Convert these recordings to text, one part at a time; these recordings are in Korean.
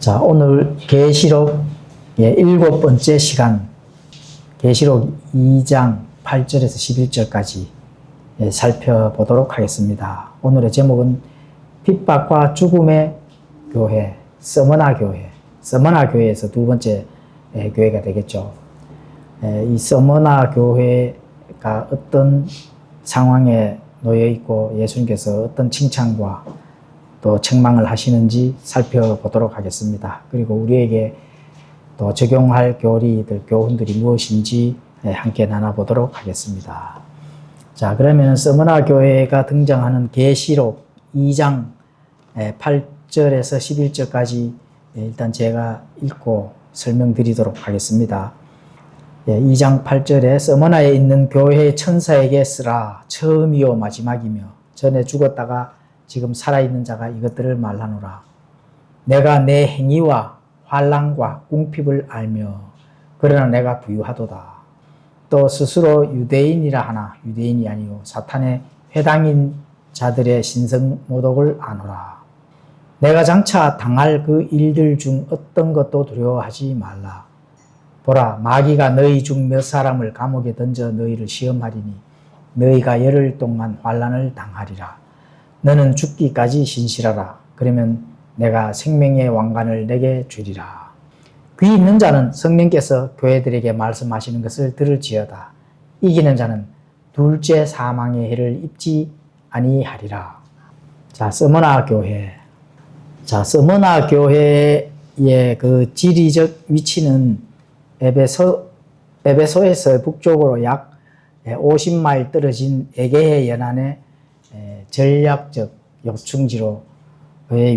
자, 오늘 계시록 7번째 시간, 계시록 2장 8절에서 11절까지 살펴보도록 하겠습니다. 오늘의 제목은 핍박과 죽음의 교회, 서머나 교회. 서머나 교회에서 두 번째 교회가 되겠죠. 이 서머나 교회가 어떤 상황에 놓여 있고 예수님께서 어떤 칭찬과 또 책망을 하시는지 살펴보도록 하겠습니다. 그리고 우리에게 또 적용할 교리들, 교훈들이 무엇인지 함께 나눠보도록 하겠습니다. 자, 그러면 서머나 교회가 등장하는 계시록 2장 8절에서 11절까지 일단 제가 읽고 설명드리도록 하겠습니다. 2장 8절에 서머나에 있는 교회의 천사에게 쓰라. 처음이요 마지막이며 전에 죽었다가 지금 살아있는 자가 이것들을 말하노라. 내가 내 행위와 환난과 궁핍을 알며 그러나 내가 부유하도다. 또 스스로 유대인이라 하나 유대인이 아니요 사탄의 회당인 자들의 신성모독을 아노라. 내가 장차 당할 그 일들 중 어떤 것도 두려워하지 말라. 보라, 마귀가 너희 중 몇 사람을 감옥에 던져 너희를 시험하리니 너희가 열흘 동안 환난을 당하리라. 너는 죽기까지 신실하라. 그러면 내가 생명의 왕관을 내게 주리라. 귀 있는 자는 성령께서 교회들에게 말씀하시는 것을 들을지어다. 이기는 자는 둘째 사망의 해를 입지 아니하리라. 자, 서머나 교회. 자, 서머나 교회의 그 지리적 위치는 에베소에서 북쪽으로 약 50마일 떨어진 에게해 연안의 전략적 요충지로의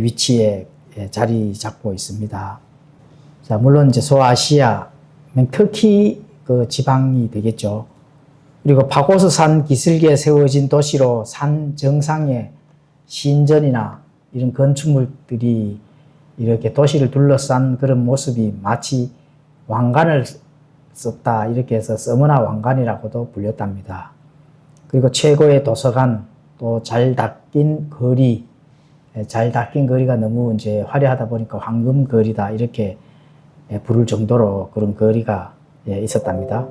위치에 자리 잡고 있습니다. 자, 물론 이제 소아시아, 터키 그 지방이 되겠죠. 그리고 파고스 산 기슭에 세워진 도시로 산 정상에 신전이나 이런 건축물들이 이렇게 도시를 둘러싼 그런 모습이 마치 왕관을 썼다 이렇게 해서 서머나 왕관이라고도 불렸답니다. 그리고 최고의 도서관, 또 잘 닦인 거리, 잘 닦인 거리가 너무 이제 화려하다 보니까 황금 거리다 이렇게 부를 정도로 그런 거리가 있었답니다.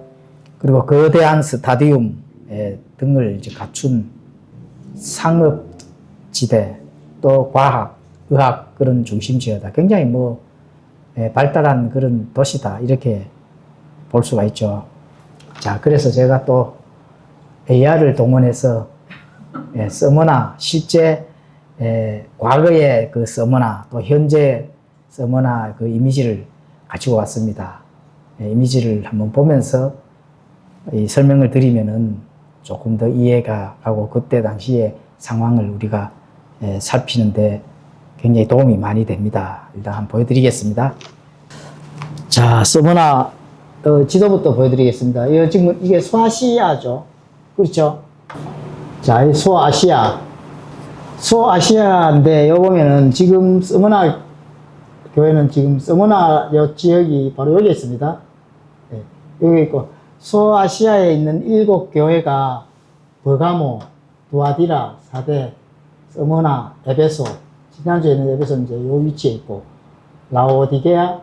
그리고 거대한 스타디움 등을 이제 갖춘 상업지대, 또 과학, 의학 그런 중심지어다. 굉장히 발달한 그런 도시다 이렇게 볼 수가 있죠. 자, 그래서 제가 또 AR을 동원해서 서머나 실제 과거의 그 서머나 또 현재 서머나 그 이미지를 가지고 왔습니다. 이미지를 한번 보면서 이 설명을 드리면은 조금 더 이해가 가고 그때 당시의 상황을 우리가 살피는데 굉장히 도움이 많이 됩니다. 일단 한번 보여드리겠습니다. 자, 서머나 지도부터 보여드리겠습니다. 지금 이게 소아시아죠. 그렇죠? 자, 이 소아시아인데, 여기 보면은 지금 서머나 교회는 지금 서머나 요 지역이 바로 여기 있습니다. 여기 있고, 소아시아에 있는 7교회가 버가모, 두아디라, 사데, 서머나, 에베소, 지난주에 있는 에베소는 이제 요 위치에 있고, 라오디게아,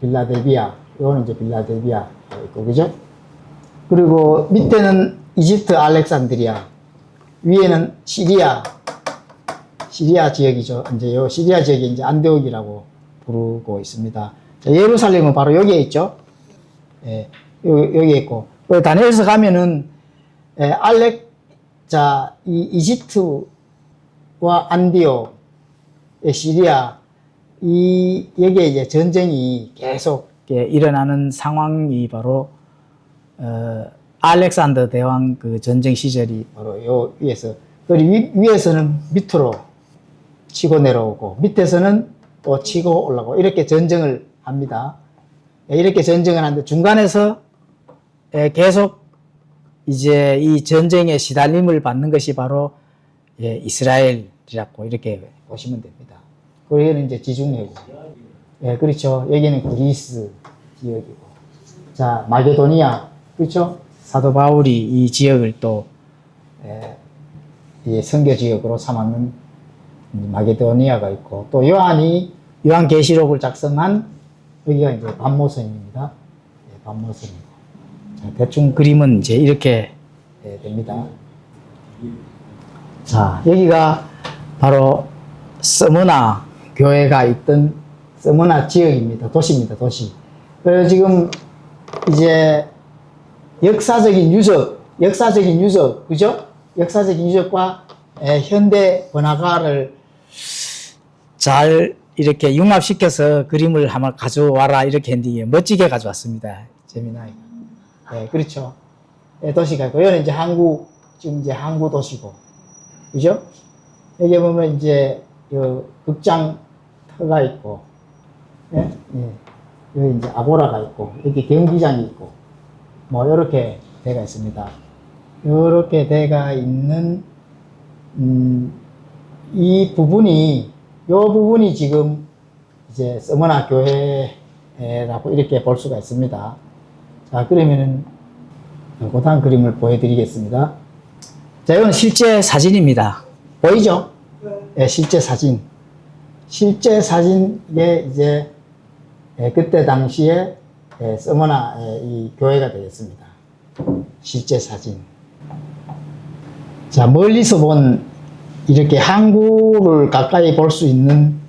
빌라델비아, 요거는 이제 빌라델비아 있고, 그죠? 그리고 밑에는 이집트 알렉산드리아, 위에는 시리아 지역이죠. 이제 요 시리아 지역이 이제 안디옥이라고 부르고 있습니다. 자, 예루살렘은 바로 여기에 있죠. 여기에 있고, 다니엘서 가면은 이집트와 안디옥, 시리아, 여기에 이제 전쟁이 계속 일어나는 상황이 바로 알렉산더 대왕 그 전쟁 시절이 바로 요 위에서, 그리고 위에서는 밑으로 치고 내려오고 밑에서는 또 치고 올라오고 이렇게 전쟁을 합니다. 이렇게 전쟁을 하는데 중간에서 계속 이제 이 전쟁에 시달림을 받는 것이 바로 이스라엘이라고 이렇게 보시면 됩니다. 그리고 여기는 이제 지중해고, 그렇죠. 여기는 그리스 지역이고, 자, 마게도니아, 그렇죠. 사도 바울이 이 지역을 또 선교 지역으로 삼았는 마게도니아가 있고, 또 요한이 요한계시록을 작성한 여기가 이제 반모선입니다. 예, 반모선이고. 자, 대충 그림은 이제 이렇게 됩니다. 자, 여기가 바로 서머나 교회가 있던 서머나 지역입니다. 도시입니다, 도시. 그래서 지금 이제 역사적인 유적, 그죠? 역사적인 유적과 현대 번화가를 잘 이렇게 융합시켜서 그림을 한번 가져와라 이렇게 했는데 멋지게 가져왔습니다. 재미나게. 네, 그렇죠. 네, 도시가 있고, 여기는 이제 지금 이제 항구 도시고, 그죠? 여기 보면 이제 극장터가 있고, 예, 예. 여기 이제 아고라가 있고, 여기 경기장이 있고, 뭐 이렇게 돼가 있습니다. 이렇게 돼가 있는 이 부분이 지금 이제 서머나 교회라고 이렇게 볼 수가 있습니다. 자, 그러면은 고단 그림을 보여드리겠습니다. 자, 이건 실제 사진입니다. 보이죠? 네, 실제 사진. 실제 사진에 이제 그때 당시에 서머나 이 교회가 되겠습니다. 실제 사진. 자, 멀리서 본 이렇게 항구를 가까이 볼 수 있는,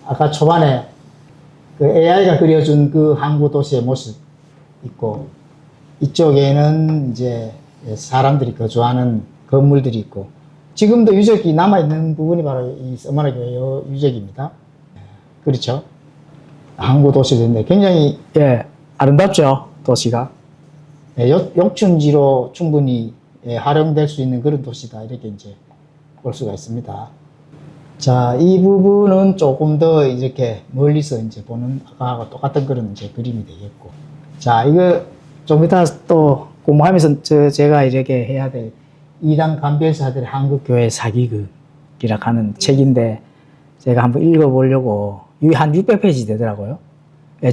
아까 초반에 그 AI가 그려준 그 항구 도시의 모습 있고, 이쪽에는 이제 사람들이 거주하는 건물들이 있고, 지금도 유적이 남아있는 부분이 바로 이 서머나 교회 유적입니다. 그렇죠? 항구 도시인데 굉장히, 아름답죠, 도시가. 욕촌지로 충분히 활용될 수 있는 그런 도시다, 이렇게 이제 볼 수가 있습니다. 자, 이 부분은 조금 더 이렇게 멀리서 이제 보는 아까하고 똑같은 그런 이제 그림이 되겠고. 자, 이거 좀 이따 또 공부하면서 제가 이렇게 해야 될 이단 간별사들의 한국교회 사기극이라 하는 책인데 제가 한번 읽어보려고 한 600페이지 되더라고요.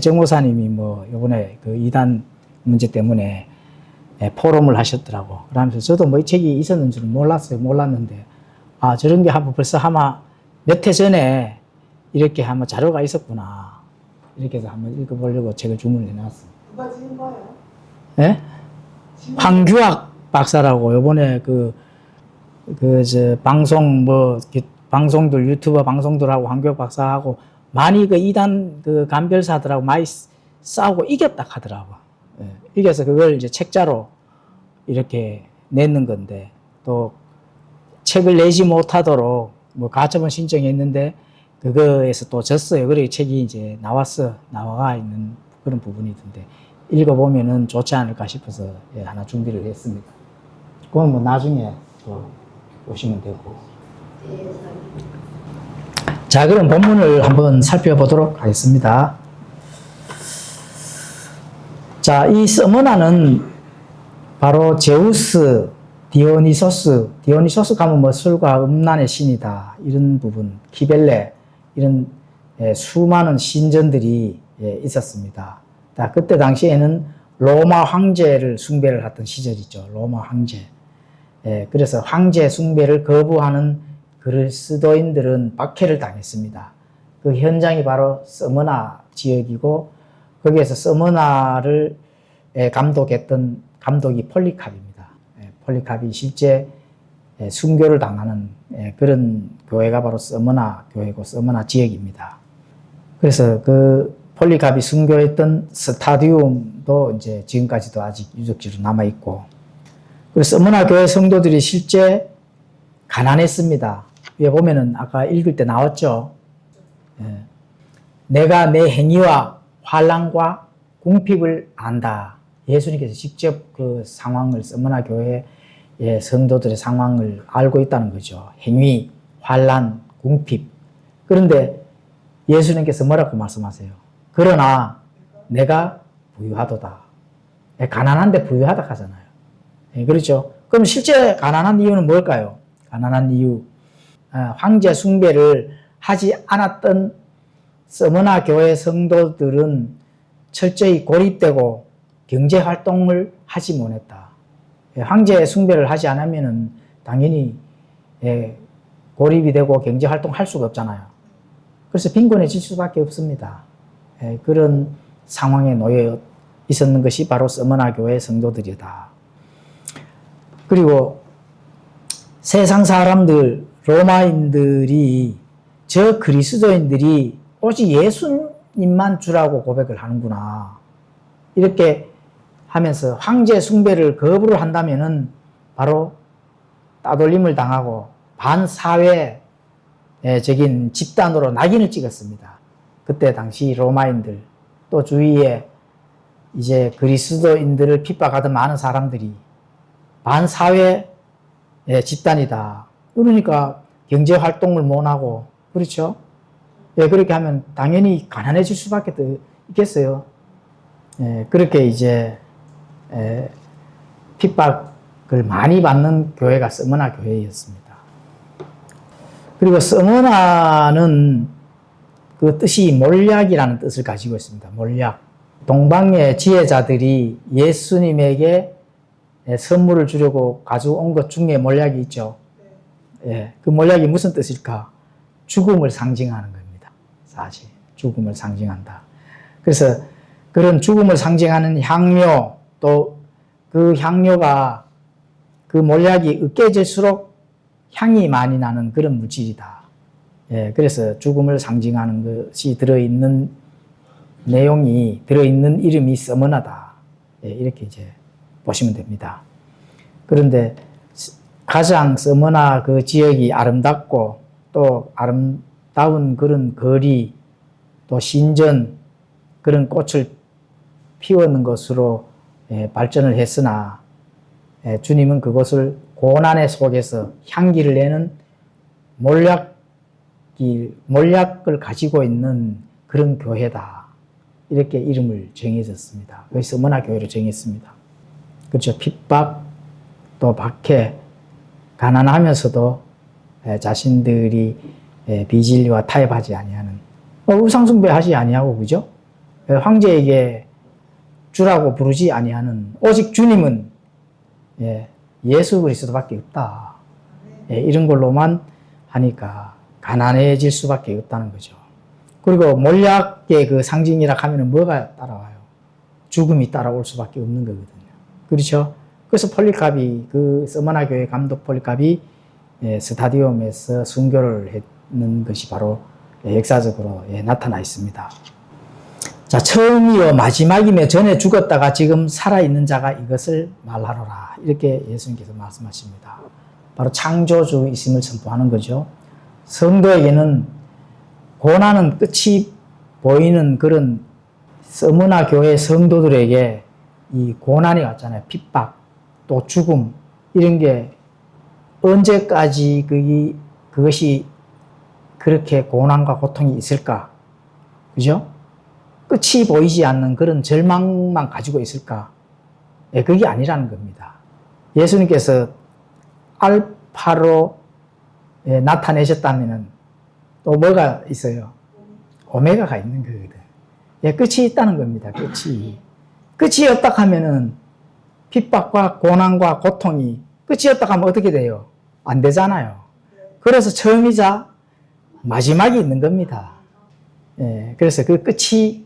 정 목사님이 뭐 요번에 그 이단 문제 때문에 포럼을 하셨더라고. 그러면서 저도 뭐 이 책이 있었는 줄은 몰랐는데, 아, 저런 게 벌써 아마 몇 해 전에 이렇게 한번 자료가 있었구나. 이렇게 해서 한번 읽어보려고 책을 주문을 해놨어. 누가 지은 거예요? 예? 황규학 박사라고 요번에 방송들, 유튜버 방송들하고 황교익 박사하고 많이 그 이단 그 간별사들하고 많이 싸우고 이겼다 하더라고. 예. 이겨서 그걸 이제 책자로 이렇게 내는 건데, 또 책을 내지 못하도록 뭐 가처분 신청했는데 그거에서 또 졌어요. 그래 책이 이제 나와가 있는 그런 부분이던데 읽어보면은 좋지 않을까 싶어서 하나 준비를 했습니다. 그건 뭐 나중에 또 보시면 되고. 자, 그럼 본문을 한번 살펴보도록 하겠습니다. 자, 이 서머나는 바로 제우스, 디오니소스 가면 뭐 술과 음란의 신이다, 이런 부분, 키벨레, 이런 수많은 신전들이 있었습니다. 그때 당시에는 로마 황제를 숭배를 했던 시절이죠. 로마 황제. 그래서 황제 숭배를 거부하는 그리스도인들은 박해를 당했습니다. 그 현장이 바로 서머나 지역이고, 거기에서 서머나를 감독했던 감독이 폴리캅입니다. 폴리캅이 실제 순교를 당하는 그런 교회가 바로 서머나 교회고 서머나 지역입니다. 그래서 그 폴리캅이 순교했던 스타디움도 이제 지금까지도 아직 유적지로 남아있고, 그리고 서머나 교회 성도들이 실제 가난했습니다. 위에 보면은 아까 읽을 때 나왔죠. 내가 내 행위와 환난과 궁핍을 안다. 예수님께서 직접 그 상황을, 서머나 교회 성도들의 상황을 알고 있다는 거죠. 행위, 환난, 궁핍. 그런데 예수님께서 뭐라고 말씀하세요? 그러나 내가 부유하도다. 가난한데 부유하다 하잖아요. 그렇죠? 그럼 실제 가난한 이유는 뭘까요? 가난한 이유. 황제 숭배를 하지 않았던 서머나 교회 성도들은 철저히 고립되고 경제 활동을 하지 못했다. 황제 숭배를 하지 않으면은 당연히 고립이 되고 경제 활동할 수가 없잖아요. 그래서 빈곤해질 수밖에 없습니다. 그런 상황에 놓여 있었는 것이 바로 서머나 교회 성도들이다. 그리고 세상 사람들, 로마인들이 저 그리스도인들이 오직 예수님만 주라고 고백을 하는구나. 이렇게 하면서 황제 숭배를 거부를 한다면은 바로 따돌림을 당하고 반사회적인 집단으로 낙인을 찍었습니다. 그때 당시 로마인들 또 주위에 이제 그리스도인들을 핍박하던 많은 사람들이 반사회 집단이다. 그러니까 경제 활동을 못하고 그렇죠? 그렇게 하면 당연히 가난해질 수밖에 있겠어요. 그렇게 이제 핍박을 많이 받는 교회가 서머나 교회였습니다. 그리고 서머나는 그 뜻이 몰약이라는 뜻을 가지고 있습니다. 몰약. 동방의 지혜자들이 예수님에게 선물을 주려고 가져온 것 중에 몰약이 있죠. 그 몰약이 무슨 뜻일까? 죽음을 상징하는 겁니다. 사실 죽음을 상징한다. 그래서 그런 죽음을 상징하는 향료, 또 그 향료가 그 몰약이 으깨질수록 향이 많이 나는 그런 물질이다. 그래서 죽음을 상징하는 것이 들어있는 내용이, 들어있는 이름이 서머나다. 이렇게 이제 보시면 됩니다. 그런데 가장 서머나 그 지역이 아름답고 또 아름다운 그런 거리, 또 신전, 그런 꽃을 피우는 것으로 발전을 했으나 주님은 그것을 고난의 속에서 향기를 내는 몰약을 가지고 있는 그런 교회다. 이렇게 이름을 정해졌습니다. 그래서 서머나 교회로 정했습니다. 그렇죠. 핍박, 또 박해, 가난하면서도 자신들이 비진리와 타협하지 아니하는, 우상숭배하지 아니하고, 그죠? 황제에게 주라고 부르지 아니하는, 오직 주님은 예수 그리스도밖에 없다. 이런 걸로만 하니까 가난해질 수밖에 없다는 거죠. 그리고 몰약의 그 상징이라 하면은 뭐가 따라와요? 죽음이 따라올 수밖에 없는 거거든요. 그렇죠? 그래서 폴리카비, 그 서머나 교회 감독 폴리카비 스타디움에서 순교를 했는 것이 바로 역사적으로 나타나 있습니다. 자, 처음이요 마지막이며 전에 죽었다가 지금 살아있는 자가 이것을 말하노라. 이렇게 예수님께서 말씀하십니다. 바로 창조주이심을 선포하는 거죠. 성도에게는 고난은 끝이 보이는 그런 서머나 교회 성도들에게 이 고난이 왔잖아요. 핍박, 또 죽음, 이런 게 언제까지 그것이 그렇게 고난과 고통이 있을까? 그죠? 끝이 보이지 않는 그런 절망만 가지고 있을까? 그게 아니라는 겁니다. 예수님께서 알파로 나타내셨다면 또 뭐가 있어요? 오메가가 있는 거거든. 끝이 있다는 겁니다. 끝이 없다 하면은 핍박과 고난과 고통이 끝이 없다 하면 어떻게 돼요? 안 되잖아요. 그래서 처음이자 마지막이 있는 겁니다. 그래서 그 끝이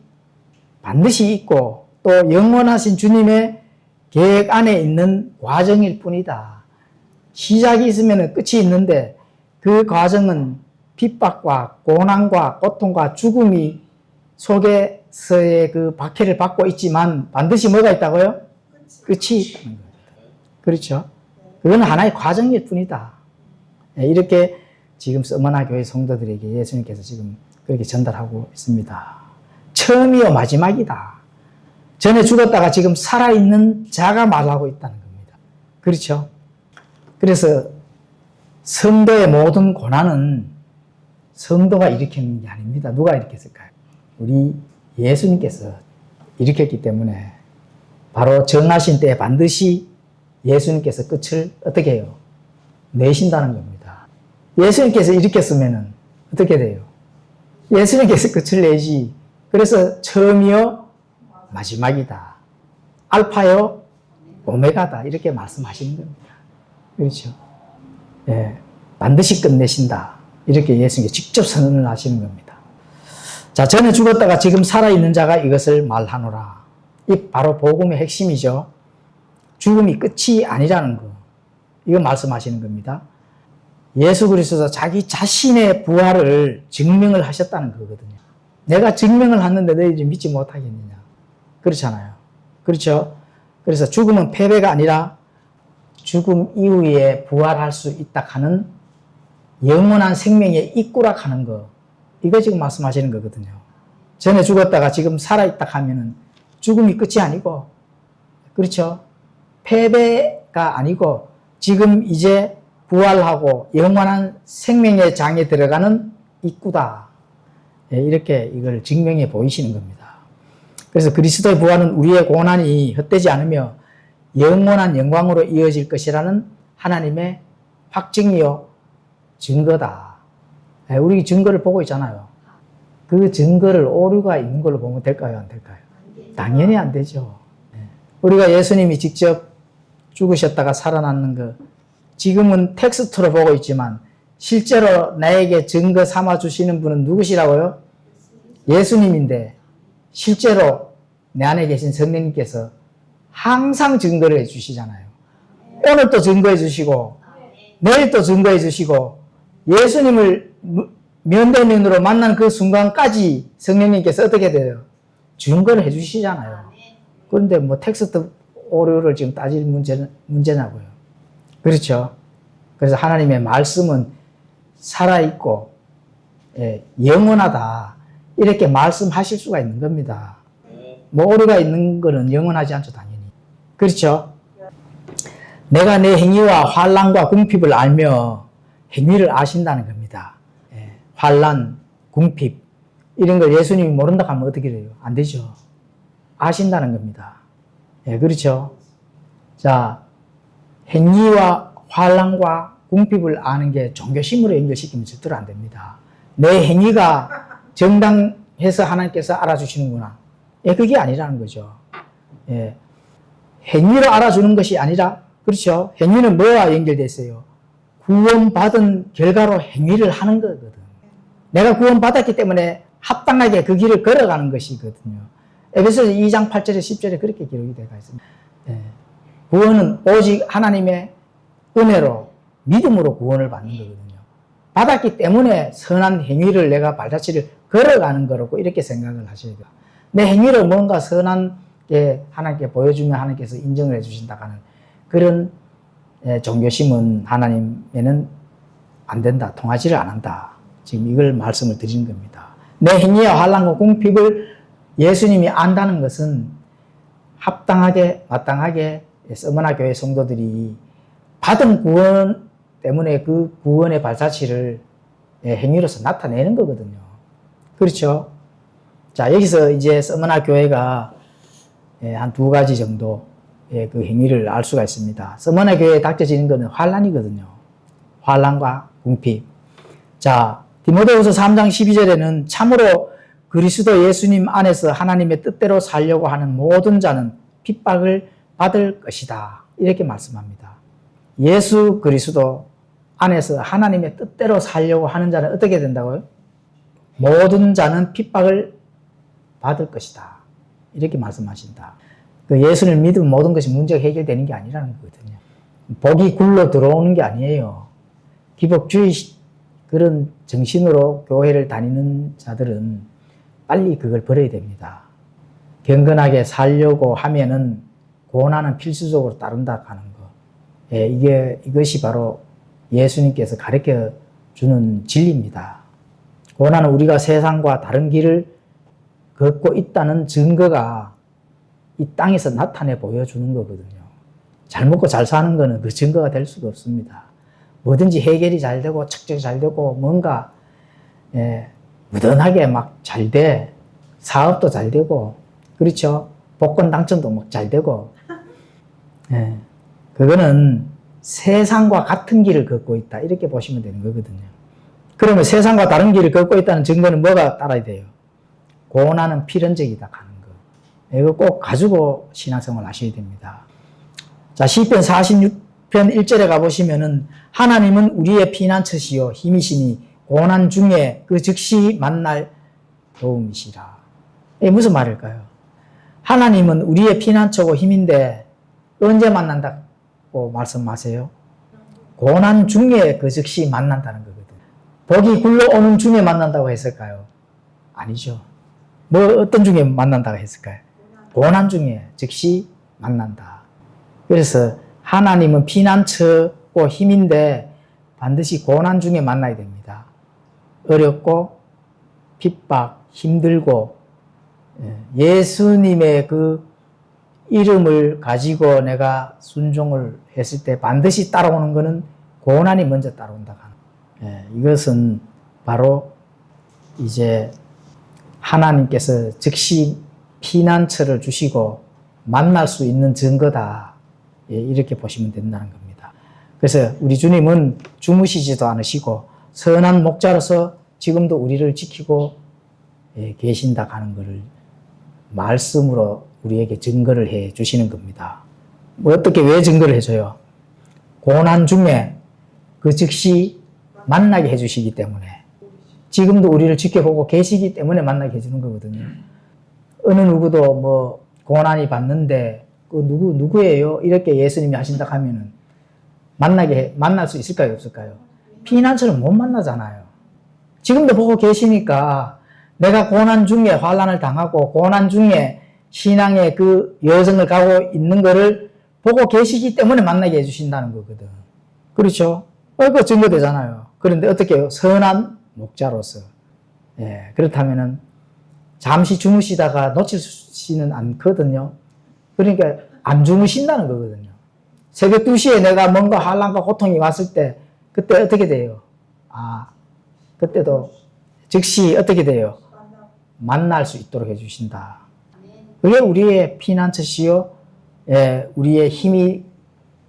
반드시 있고 또 영원하신 주님의 계획 안에 있는 과정일 뿐이다. 시작이 있으면 끝이 있는데 그 과정은 핍박과 고난과 고통과 죽음이 속에서의 그 박해를 받고 있지만 반드시 뭐가 있다고요? 끝이 있다는 거예요. 그렇죠? 그건 하나의 과정일 뿐이다. 이렇게 지금 서머나 교회 성도들에게 예수님께서 지금 그렇게 전달하고 있습니다. 처음이요 마지막이다. 전에 죽었다가 지금 살아있는 자가 말하고 있다는 겁니다. 그렇죠? 그래서 성도의 모든 고난은 성도가 일으키는 게 아닙니다. 누가 일으켰을까요? 우리 예수님께서 일으켰기 때문에 바로 정하신 때에 반드시 예수님께서 끝을 어떻게 해요? 내신다는 겁니다. 예수님께서 일으켰으면 어떻게 돼요? 예수님께서 끝을 내지. 그래서 처음이요 마지막이다. 알파요 오메가다. 이렇게 말씀하시는 겁니다. 그렇죠? 반드시 끝내신다. 이렇게 예수님께 직접 선언을 하시는 겁니다. 자, 전에 죽었다가 지금 살아있는 자가 이것을 말하노라. 이 바로 복음의 핵심이죠. 죽음이 끝이 아니라는 거. 이거 말씀하시는 겁니다. 예수 그리스도 자기 자신의 부활을 증명을 하셨다는 거거든요. 내가 증명을 하는데 너희들이 믿지 못하겠느냐. 그렇잖아요. 그렇죠? 그래서 죽음은 패배가 아니라 죽음 이후에 부활할 수 있다 하는 영원한 생명의 입구라 하는 거. 이거 지금 말씀하시는 거거든요. 전에 죽었다가 지금 살아있다 하면은 죽음이 끝이 아니고, 그렇죠? 패배가 아니고 지금 이제 부활하고 영원한 생명의 장에 들어가는 입구다. 이렇게 이걸 증명해 보이시는 겁니다. 그래서 그리스도의 부활은 우리의 고난이 헛되지 않으며 영원한 영광으로 이어질 것이라는 하나님의 확증이요 증거다. 우리 증거를 보고 있잖아요. 그 증거를 오류가 있는 걸로 보면 될까요? 안 될까요? 당연히 안 되죠. 우리가 예수님이 직접 죽으셨다가 살아났는 거 지금은 텍스트로 보고 있지만 실제로 나에게 증거 삼아 주시는 분은 누구시라고요? 예수님인데 실제로 내 안에 계신 성령님께서 항상 증거를 해주시잖아요. 오늘 또 증거해 주시고 내일 또 증거해 주시고 예수님을 면대면으로 만난 그 순간까지 성령님께서 어떻게 돼요? 증거를 해 주시잖아요. 그런데 뭐 텍스트 오류를 지금 따질 문제냐고요. 그렇죠? 그래서 하나님의 말씀은 살아있고 영원하다. 이렇게 말씀하실 수가 있는 겁니다. 뭐 오류가 있는 거는 영원하지 않죠, 당연히. 그렇죠? 내가 내 행위와 환난과 궁핍을 알며 행위를 아신다는 겁니다. 환난, 궁핍 이런 걸 예수님이 모른다 하면 어떻게 돼요? 안 되죠. 아신다는 겁니다. 그렇죠? 자, 행위와 환난과 궁핍을 아는 게 종교심으로 연결시키면 절대로 안 됩니다. 내 행위가 정당해서 하나님께서 알아주시는구나. 그게 아니라는 거죠. 행위로 알아주는 것이 아니라, 그렇죠? 행위는 뭐와 연결되어 있어요? 구원받은 결과로 행위를 하는 거거든. 내가 구원받았기 때문에 합당하게 그 길을 걸어가는 것이거든요. 에베소서 2장 8절에 10절에 그렇게 기록이 되어 있습니다. 구원은 오직 하나님의 은혜로 믿음으로 구원을 받는 거거든요. 받았기 때문에 선한 행위를 내가 발자취를 걸어가는 거라고 이렇게 생각을 하셔야 돼요. 내 행위를 뭔가 선한게 하나님께 보여주면 하나님께서 인정을 해주신다 하는 그런 종교심은 하나님에는 안 된다. 통하지를 않는다. 지금 이걸 말씀을 드리는 겁니다. 내 행위와 환난과 궁핍을 예수님이 안다는 것은 합당하게 마땅하게 서머나 교회 성도들이 받은 구원 때문에 그 구원의 발자취를 행위로서 나타내는 거거든요. 그렇죠? 자, 여기서 이제 서머나 교회가 한 두 가지 정도 그 행위를 알 수가 있습니다. 서머나 교회에 닥쳐지는 것은 환난이거든요. 환난과 궁핍. 자, 디모데후서 3장 12절에는 참으로 그리스도 예수님 안에서 하나님의 뜻대로 살려고 하는 모든 자는 핍박을 받을 것이다. 이렇게 말씀합니다. 예수 그리스도 안에서 하나님의 뜻대로 살려고 하는 자는 어떻게 된다고요? 모든 자는 핍박을 받을 것이다. 이렇게 말씀하신다. 그 예수를 믿으면 모든 것이 문제가 해결되는 게 아니라는 거거든요. 복이 굴러 들어오는 게 아니에요. 기복주의 그런 정신으로 교회를 다니는 자들은 빨리 그걸 버려야 됩니다. 경건하게 살려고 하면은 고난은 필수적으로 따른다 하는 거. 이것이 바로 예수님께서 가르쳐 주는 진리입니다. 고난은 우리가 세상과 다른 길을 걷고 있다는 증거가 이 땅에서 나타내 보여주는 거거든요. 잘 먹고 잘 사는 거는 그 증거가 될 수가 없습니다. 뭐든지 해결이 잘 되고 착적이 잘 되고 뭔가 무던하게 막 잘 돼. 사업도 잘 되고 그렇죠. 복권 당첨도 막 잘 되고 그거는 세상과 같은 길을 걷고 있다. 이렇게 보시면 되는 거거든요. 그러면 세상과 다른 길을 걷고 있다는 증거는 뭐가 따라야 돼요? 고난은 필연적이다 하는 거. 이거 꼭 가지고 신앙생활 하셔야 됩니다. 자, 시편 46편 1절에 가보시면은 하나님은 우리의 피난처시요 힘이시니 고난 중에 그 즉시 만날 도움이시라. 이게 무슨 말일까요? 하나님은 우리의 피난처고 힘인데 언제 만난다고 말씀하세요? 고난 중에 그 즉시 만난다는 거거든요. 복이 굴러오는 중에 만난다고 했을까요? 아니죠. 뭐 어떤 중에 만난다고 했을까요? 고난 중에 즉시 만난다. 그래서 하나님은 피난처고 힘인데 반드시 고난 중에 만나야 됩니다. 어렵고 핍박, 힘들고 예수님의 그 이름을 가지고 내가 순종을 했을 때 반드시 따라오는 것은 고난이 먼저 따라온다. 이것은 바로 이제 하나님께서 즉시 피난처를 주시고 만날 수 있는 증거다. 이렇게 보시면 된다는 겁니다. 그래서 우리 주님은 주무시지도 않으시고 선한 목자로서 지금도 우리를 지키고 계신다 하는 것을 말씀으로 우리에게 증거를 해 주시는 겁니다. 뭐 어떻게 왜 증거를 해줘요? 고난 중에 그 즉시 만나게 해주시기 때문에 지금도 우리를 지켜보고 계시기 때문에 만나게 해주는 거거든요. 어느 누구도 뭐 고난이 받는데 그 누구예요? 이렇게 예수님이 하신다 하면은 만날 수 있을까요? 없을까요? 피난처는 못 만나잖아요. 지금도 보고 계시니까 내가 고난 중에 환난을 당하고 고난 중에 신앙의 그 여정을 가고 있는 거를 보고 계시기 때문에 만나게 해주신다는 거거든. 그렇죠? 그거 증거되잖아요. 그런데 어떻게 해요? 선한 목자로서. 그렇다면은 잠시 주무시다가 놓치지는 않거든요. 그러니까 안 주무신다는 거거든요. 새벽 2시에 내가 뭔가 환난과 고통이 왔을 때 그때 어떻게 돼요? 그때도 즉시 어떻게 돼요? 만날 수 있도록 해주신다. 그게 우리의 피난처시요, 우리의 힘이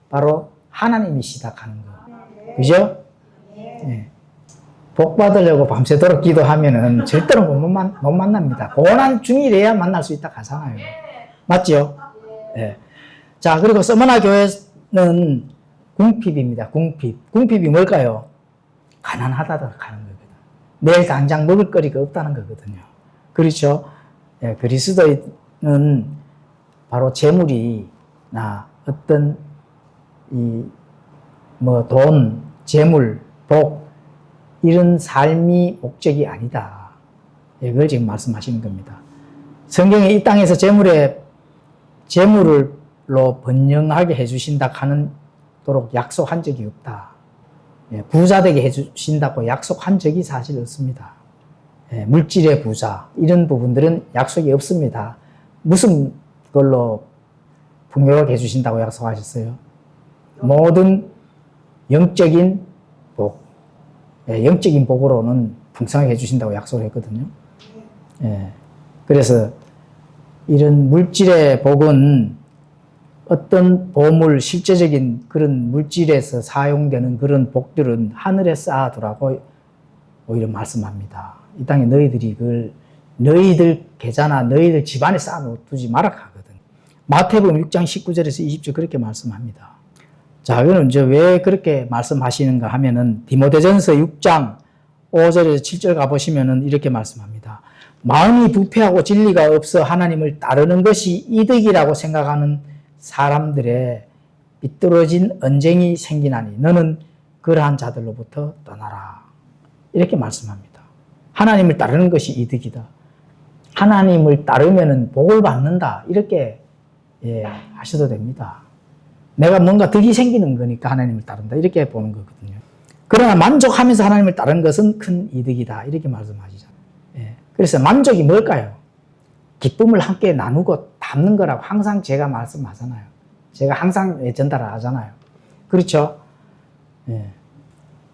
바로 하나님이시다 하는 거. 그죠? 복 받으려고 밤새도록 기도하면은 절대로 못 만납니다. 고난 중이래야 만날 수 있다 하잖아요. 맞죠? 자, 그리고 서머나 교회는 궁핍입니다. 궁핍이 뭘까요? 가난하다고 하는 거거든요. 내일 당장 먹을 거리가 없다는 거거든요. 그렇죠? 그리스도인은 바로 재물이나 어떤 돈, 재물, 복 이런 삶이 목적이 아니다. 이걸 지금 말씀하시는 겁니다. 성경에 이 땅에서 재물로 번영하게 해주신다 하는 도록 약속한 적이 없다. 부자 되게 해주신다고 약속한 적이 사실 없습니다. 물질의 부자 이런 부분들은 약속이 없습니다. 무슨 걸로 풍요롭게 해주신다고 약속하셨어요? 모든 영적인 복, 영적인 복으로는 풍성하게 해주신다고 약속을 했거든요. 그래서 이런 물질의 복은 어떤 보물, 실제적인 그런 물질에서 사용되는 그런 복들은 하늘에 쌓아두라고 오히려 말씀합니다. 이 땅에 너희들 계좌나 너희들 집안에 쌓아두지 마라 하거든. 마태복음 6장 19절에서 20절 그렇게 말씀합니다. 자, 이거는 이제 왜 그렇게 말씀하시는가 하면은 디모데전서 6장 5절에서 7절 가보시면은 이렇게 말씀합니다. 마음이 부패하고 진리가 없어 하나님을 따르는 것이 이득이라고 생각하는 사람들의 삐뚤어진 언쟁이 생기나니 너는 그러한 자들로부터 떠나라. 이렇게 말씀합니다. 하나님을 따르는 것이 이득이다. 하나님을 따르면은 복을 받는다. 이렇게 하셔도 됩니다. 내가 뭔가 득이 생기는 거니까 하나님을 따른다. 이렇게 보는 거거든요. 그러나 만족하면서 하나님을 따르는 것은 큰 이득이다. 이렇게 말씀하시잖아요. 그래서 만족이 뭘까요? 기쁨을 함께 나누고 담는 거라고 항상 제가 말씀하잖아요. 제가 항상 전달을 하잖아요. 그렇죠?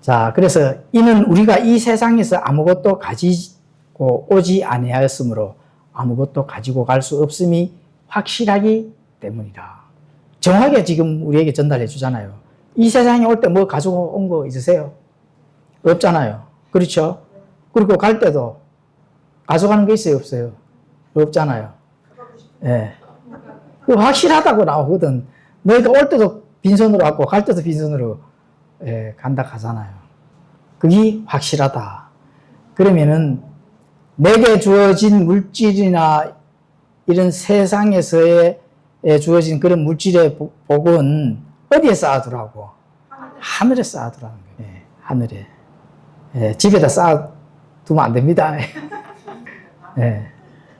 자, 그래서 이는 우리가 이 세상에서 아무것도 가지고 오지 아니하였으므로 아무것도 가지고 갈 수 없음이 확실하기 때문이라. 정확하게 지금 우리에게 전달해 주잖아요. 이 세상에 올 때 뭐 가지고 온 거 있으세요? 없잖아요. 그렇죠? 그리고 갈 때도 가져가는 게 있어요? 없어요? 없잖아요. 그 확실하다고 나오거든. 너희가 올 때도 빈손으로 왔고 갈 때도 빈손으로 간다 하잖아요. 그게 확실하다. 그러면은 내게 주어진 물질이나 이런 세상에서의 주어진 그런 물질의 복은 어디에 쌓아두라고? 하늘에 쌓아두라는 거예요. 하늘에. 집에다 쌓아두면 안 됩니다.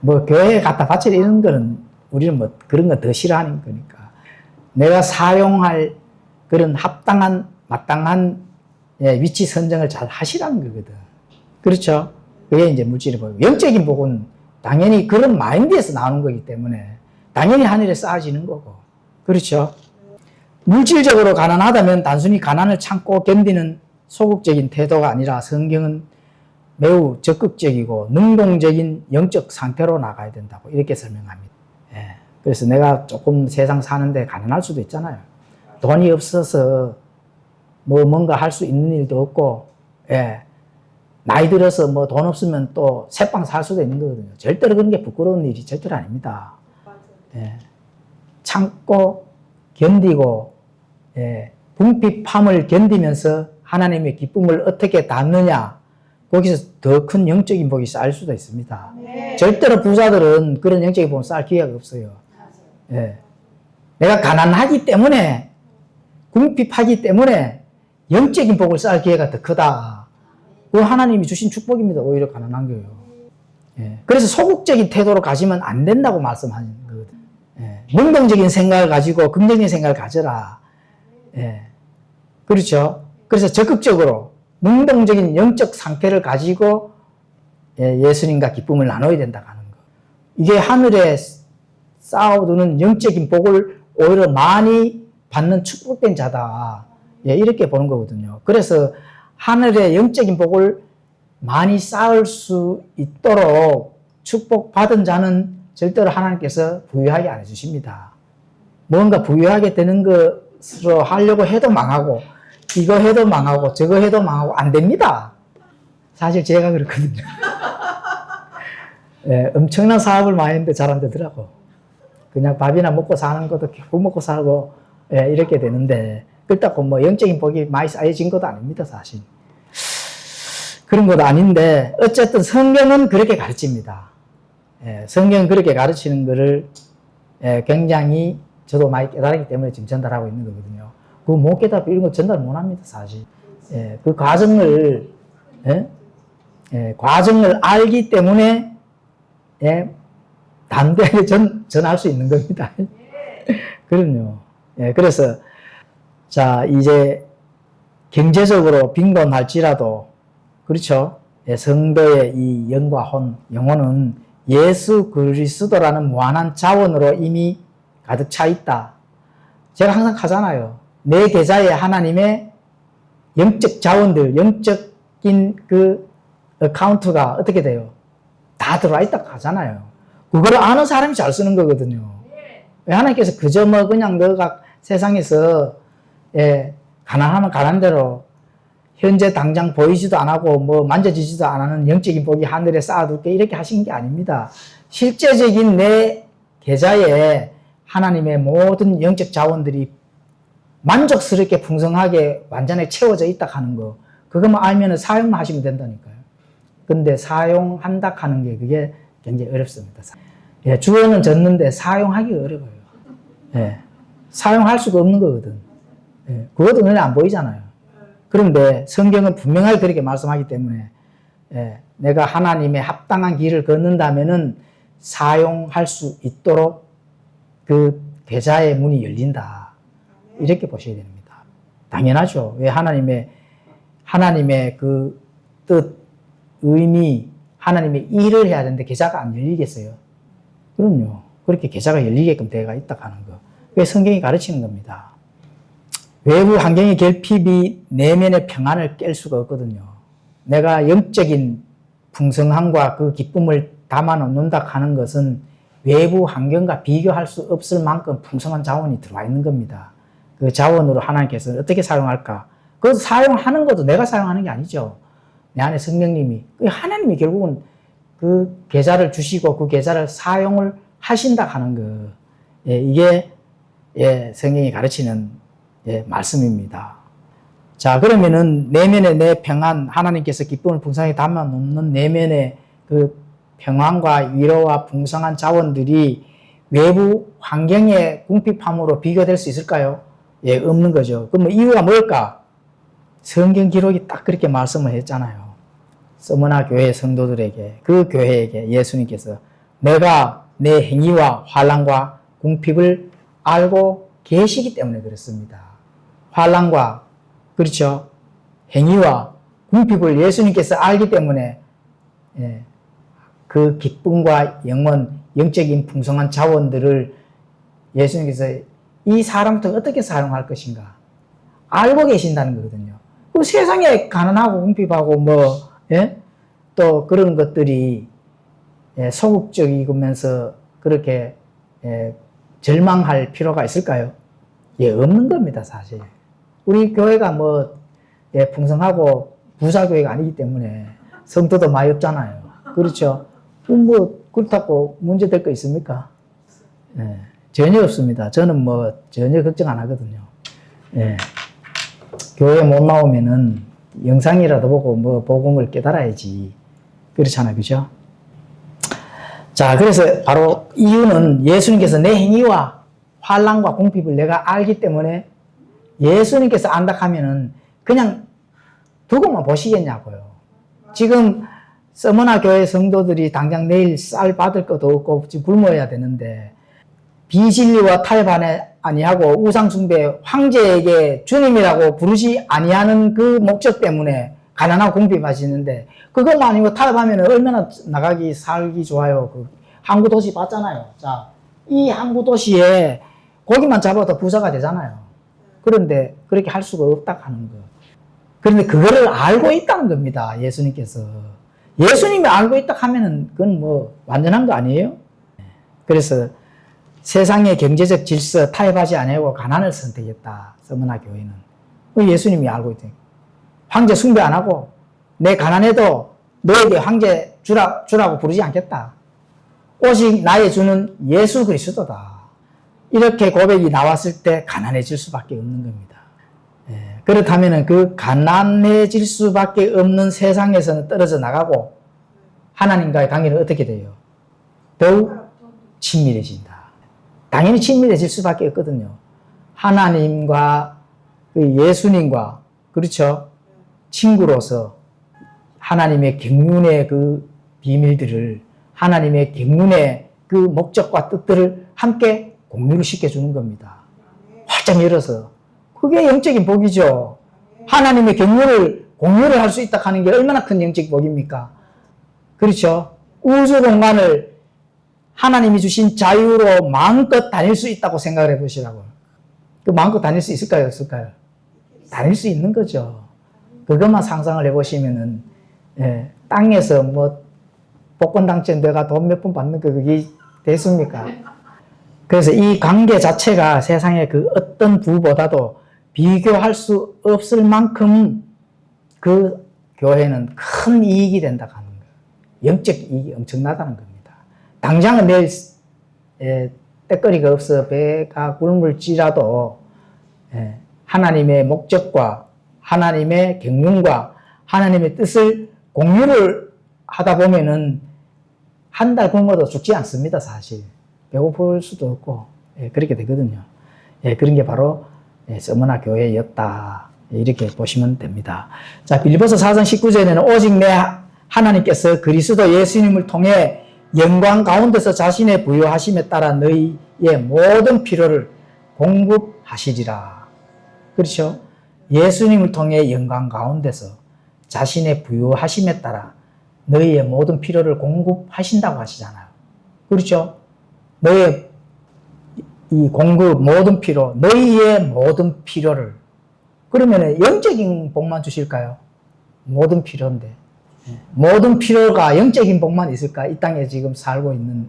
뭐 교회에 갖다 바치라 이런 거는 우리는 뭐 그런 거 더 싫어하는 거니까. 내가 사용할 그런 합당한, 마땅한 위치 선정을 잘 하시라는 거거든. 그렇죠? 그게 이제 물질의 복이고. 영적인 복은 당연히 그런 마인드에서 나오는 거기 때문에 당연히 하늘에 쌓아지는 거고. 그렇죠? 물질적으로 가난하다면 단순히 가난을 참고 견디는 소극적인 태도가 아니라 성경은 매우 적극적이고 능동적인 영적 상태로 나가야 된다고 이렇게 설명합니다. 그래서 내가 조금 세상 사는데 가난할 수도 있잖아요. 돈이 없어서 뭐 뭔가 할 수 있는 일도 없고, 나이 들어서 뭐 돈 없으면 또 새빵 살 수도 있는 거거든요. 절대로 그런 게 부끄러운 일이 절대로 아닙니다. 참고 견디고 궁핍함을 견디면서 하나님의 기쁨을 어떻게 담느냐, 거기서 더 큰 영적인 복이 쌓일 수도 있습니다. 네. 절대로 부자들은 그런 영적인 복을 쌓을 기회가 없어요. 내가 가난하기 때문에, 궁핍하기 때문에 영적인 복을 쌓을 기회가 더 크다. 그건 하나님이 주신 축복입니다. 오히려 가난한 거예요. 그래서 소극적인 태도로 가지면 안 된다고 말씀하는 거거든요. 능동적인 생각을 가지고 긍정적인 생각을 가져라. 그렇죠? 그래서 적극적으로 능동적인 영적 상태를 가지고 예수님과 기쁨을 나눠야 된다고 하는 거. 이게 하늘에 쌓아두는 영적인 복을 오히려 많이 받는 축복된 자다. 이렇게 보는 거거든요. 그래서 하늘의 영적인 복을 많이 쌓을 수 있도록 축복받은 자는 절대로 하나님께서 부유하게 안 해주십니다. 뭔가 부유하게 되는 것으로 하려고 해도 망하고, 이거 해도 망하고, 저거 해도 망하고, 안 됩니다. 사실 제가 그렇거든요. 엄청난 사업을 많이 했는데 잘 안 되더라고. 그냥 밥이나 먹고 사는 것도 국 먹고 살고, 이렇게 되는데, 그렇다고 뭐 영적인 복이 많이 쌓여진 것도 아닙니다, 사실. 그런 것도 아닌데, 어쨌든 성경은 그렇게 가르칩니다. 성경은 그렇게 가르치는 것을 굉장히 저도 많이 깨달았기 때문에 지금 전달하고 있는 거거든요. 그거 못 깨닫고 이런 거 전달 못 합니다, 사실. 그 과정을, 과정을 알기 때문에, 담대하게 전할 수 있는 겁니다. 그럼요. 그래서, 자, 이제 경제적으로 빈곤할지라도, 그렇죠. 성도의 이 영과 영혼은 예수 그리스도라는 무한한 자원으로 이미 가득 차 있다. 제가 항상 하잖아요. 내 계좌에 하나님의 영적 자원들, 영적인 그 어카운트가 어떻게 돼요? 다 들어와 있다고 하잖아요. 그거를 아는 사람이 잘 쓰는 거거든요. 하나님께서 그저 뭐 그냥 너가 세상에서 가난하면 가난 대로 현재 당장 보이지도 안 하고 뭐 만져지지도 안 하는 영적인 복이 하늘에 쌓아둘게 이렇게 하신 게 아닙니다. 실제적인 내 계좌에 하나님의 모든 영적 자원들이 만족스럽게 풍성하게 완전하게 채워져 있다 하는 거, 그것만 알면 사용만 하시면 된다니까요. 근데 사용한다 하는 게 그게 굉장히 어렵습니다. 주어는 졌는데 사용하기 어려워요. 사용할 수가 없는 거거든. 그것도 눈에 안 보이잖아요. 그런데 성경은 분명하게 그렇게 말씀하기 때문에 내가 하나님의 합당한 길을 걷는다면은 사용할 수 있도록 그 계좌의 문이 열린다. 이렇게 보셔야 됩니다. 당연하죠. 왜 하나님의 그 뜻, 의미, 하나님의 일을 해야 되는데 계좌가 안 열리겠어요? 그럼요. 그렇게 계좌가 열리게끔 되어 있다 하는 거. 그게 성경이 가르치는 겁니다. 외부 환경의 결핍이 내면의 평안을 깰 수가 없거든요. 내가 영적인 풍성함과 그 기쁨을 담아 놓는다 하는 것은 외부 환경과 비교할 수 없을 만큼 풍성한 자원이 들어와 있는 겁니다. 그 자원으로 하나님께서 어떻게 사용할까? 그 사용하는 것도 내가 사용하는 게 아니죠. 내 안에 성령님이, 하나님이 결국은 그 계좌를 주시고 그 계좌를 사용을 하신다 하는 거. 이게 성경이 가르치는 말씀입니다. 자, 그러면은 내면의 내 평안, 하나님께서 기쁨을 풍성하게 담아 놓는 내면의 그 평안과 위로와 풍성한 자원들이 외부 환경의 궁핍함으로 비교될 수 있을까요? 예, 없는 거죠. 그럼 이유가 뭘까? 성경 기록이 딱 그렇게 말씀을 했잖아요. 서머나 교회 성도들에게, 그 교회에게 예수님께서 내가 내 행위와 환난과 궁핍을 알고 계시기 때문에 그렇습니다. 환난과 그렇죠. 행위와 궁핍을 예수님께서 알기 때문에 그 기쁨과 영원, 영적인 풍성한 자원들을 예수님께서 이 사람부터 어떻게 사용할 것인가 알고 계신다는 거거든요. 그 세상에 가난하고 궁핍하고 또 그런 것들이 소극적이면서 그렇게 절망할 필요가 있을까요? 예, 없는 겁니다, 사실. 우리 교회가 풍성하고 부자교회가 아니기 때문에 성도도 많이 없잖아요. 그렇죠? 그렇다고 문제될 거 있습니까? 예, 전혀 없습니다. 저는 전혀 걱정 안 하거든요. 예, 교회 못 나오면은 영상이라도 보고 복음을 깨달아야지. 그렇잖아요. 그죠? 자, 그래서 바로 이유는 예수님께서 내 행위와 환난과 궁핍을 내가 알기 때문에 예수님께서 안다 하면은 그냥 두고만 보시겠냐고요. 지금 서머나 교회 성도들이 당장 내일 쌀 받을 것도 없고 지금 굶어야 되는데 비진리와 타협 아니하고 우상숭배 황제에게 주님이라고 부르지 아니하는 그 목적 때문에 가난하고 궁핍하시는데 그것만 아니고 타협하면 얼마나 살기 좋아요. 그 항구 도시 봤잖아요. 자, 이 항구 도시에 고기만 잡아도 부자가 되잖아요. 그런데 그렇게 할 수가 없다 하는 거. 그런데 그거를 알고 있다는 겁니다. 예수님께서. 예수님이 알고 있다 하면은 그건 완전한 거 아니에요? 그래서 세상의 경제적 질서 타협하지 아니하고 가난을 선택했다. 서머나 교회는. 예수님이 알고 있다. 황제 숭배 안 하고 내 가난해도 너에게 황제 주라고 부르지 않겠다. 오직 나의 주는 예수 그리스도다. 이렇게 고백이 나왔을 때 가난해질 수밖에 없는 겁니다. 그렇다면 그 가난해질 수밖에 없는 세상에서는 떨어져 나가고 하나님과의 관계는 어떻게 돼요? 더욱 친밀해진다. 당연히 친밀해질 수밖에 없거든요. 하나님과 예수님과 그렇죠? 친구로서 하나님의 경륜의 그 비밀들을 하나님의 경륜의 그 목적과 뜻들을 함께 공유를 시켜주는 겁니다. 활짝 열어서. 그게 영적인 복이죠. 하나님의 경륜을 공유를 할 수 있다 하는 게 얼마나 큰 영적 복입니까? 그렇죠? 우주 공간을 하나님이 주신 자유로 마음껏 다닐 수 있다고 생각을 해보시라고요. 그 마음껏 다닐 수 있을까요? 없을까요? 다닐 수 있는 거죠. 그것만 상상을 해보시면은, 땅에서 복권 당첨 내가 돈 몇 푼 받는 거 그게 됐습니까? 그래서 이 관계 자체가 세상의 그 어떤 부보다도 비교할 수 없을 만큼 그 교회는 큰 이익이 된다고 하는 거예요. 영적 이익이 엄청나다는 겁니다. 당장은 내일 때거리가 없어 배가 굶을지라도 하나님의 목적과 하나님의 경륜과 하나님의 뜻을 공유를 하다 보면은 한 달 굶어도 죽지 않습니다, 사실. 배고플 수도 없고, 그렇게 되거든요. 그런 게 바로 서머나 교회였다. 이렇게 보시면 됩니다. 자, 빌립보서 4장 19절에는 오직 내 하나님께서 그리스도 예수님을 통해 영광 가운데서 자신의 부요하심에 따라 너희의 모든 필요를 공급하시리라. 그렇죠? 예수님을 통해 영광 가운데서 자신의 부요하심에 따라 너희의 모든 필요를 공급하신다고 하시잖아요. 그렇죠? 너희의 이 공급, 모든 필요, 너희의 모든 필요를. 그러면 영적인 복만 주실까요? 모든 필요인데. 모든 필요가 영적인 복만 있을까? 이 땅에 지금 살고 있는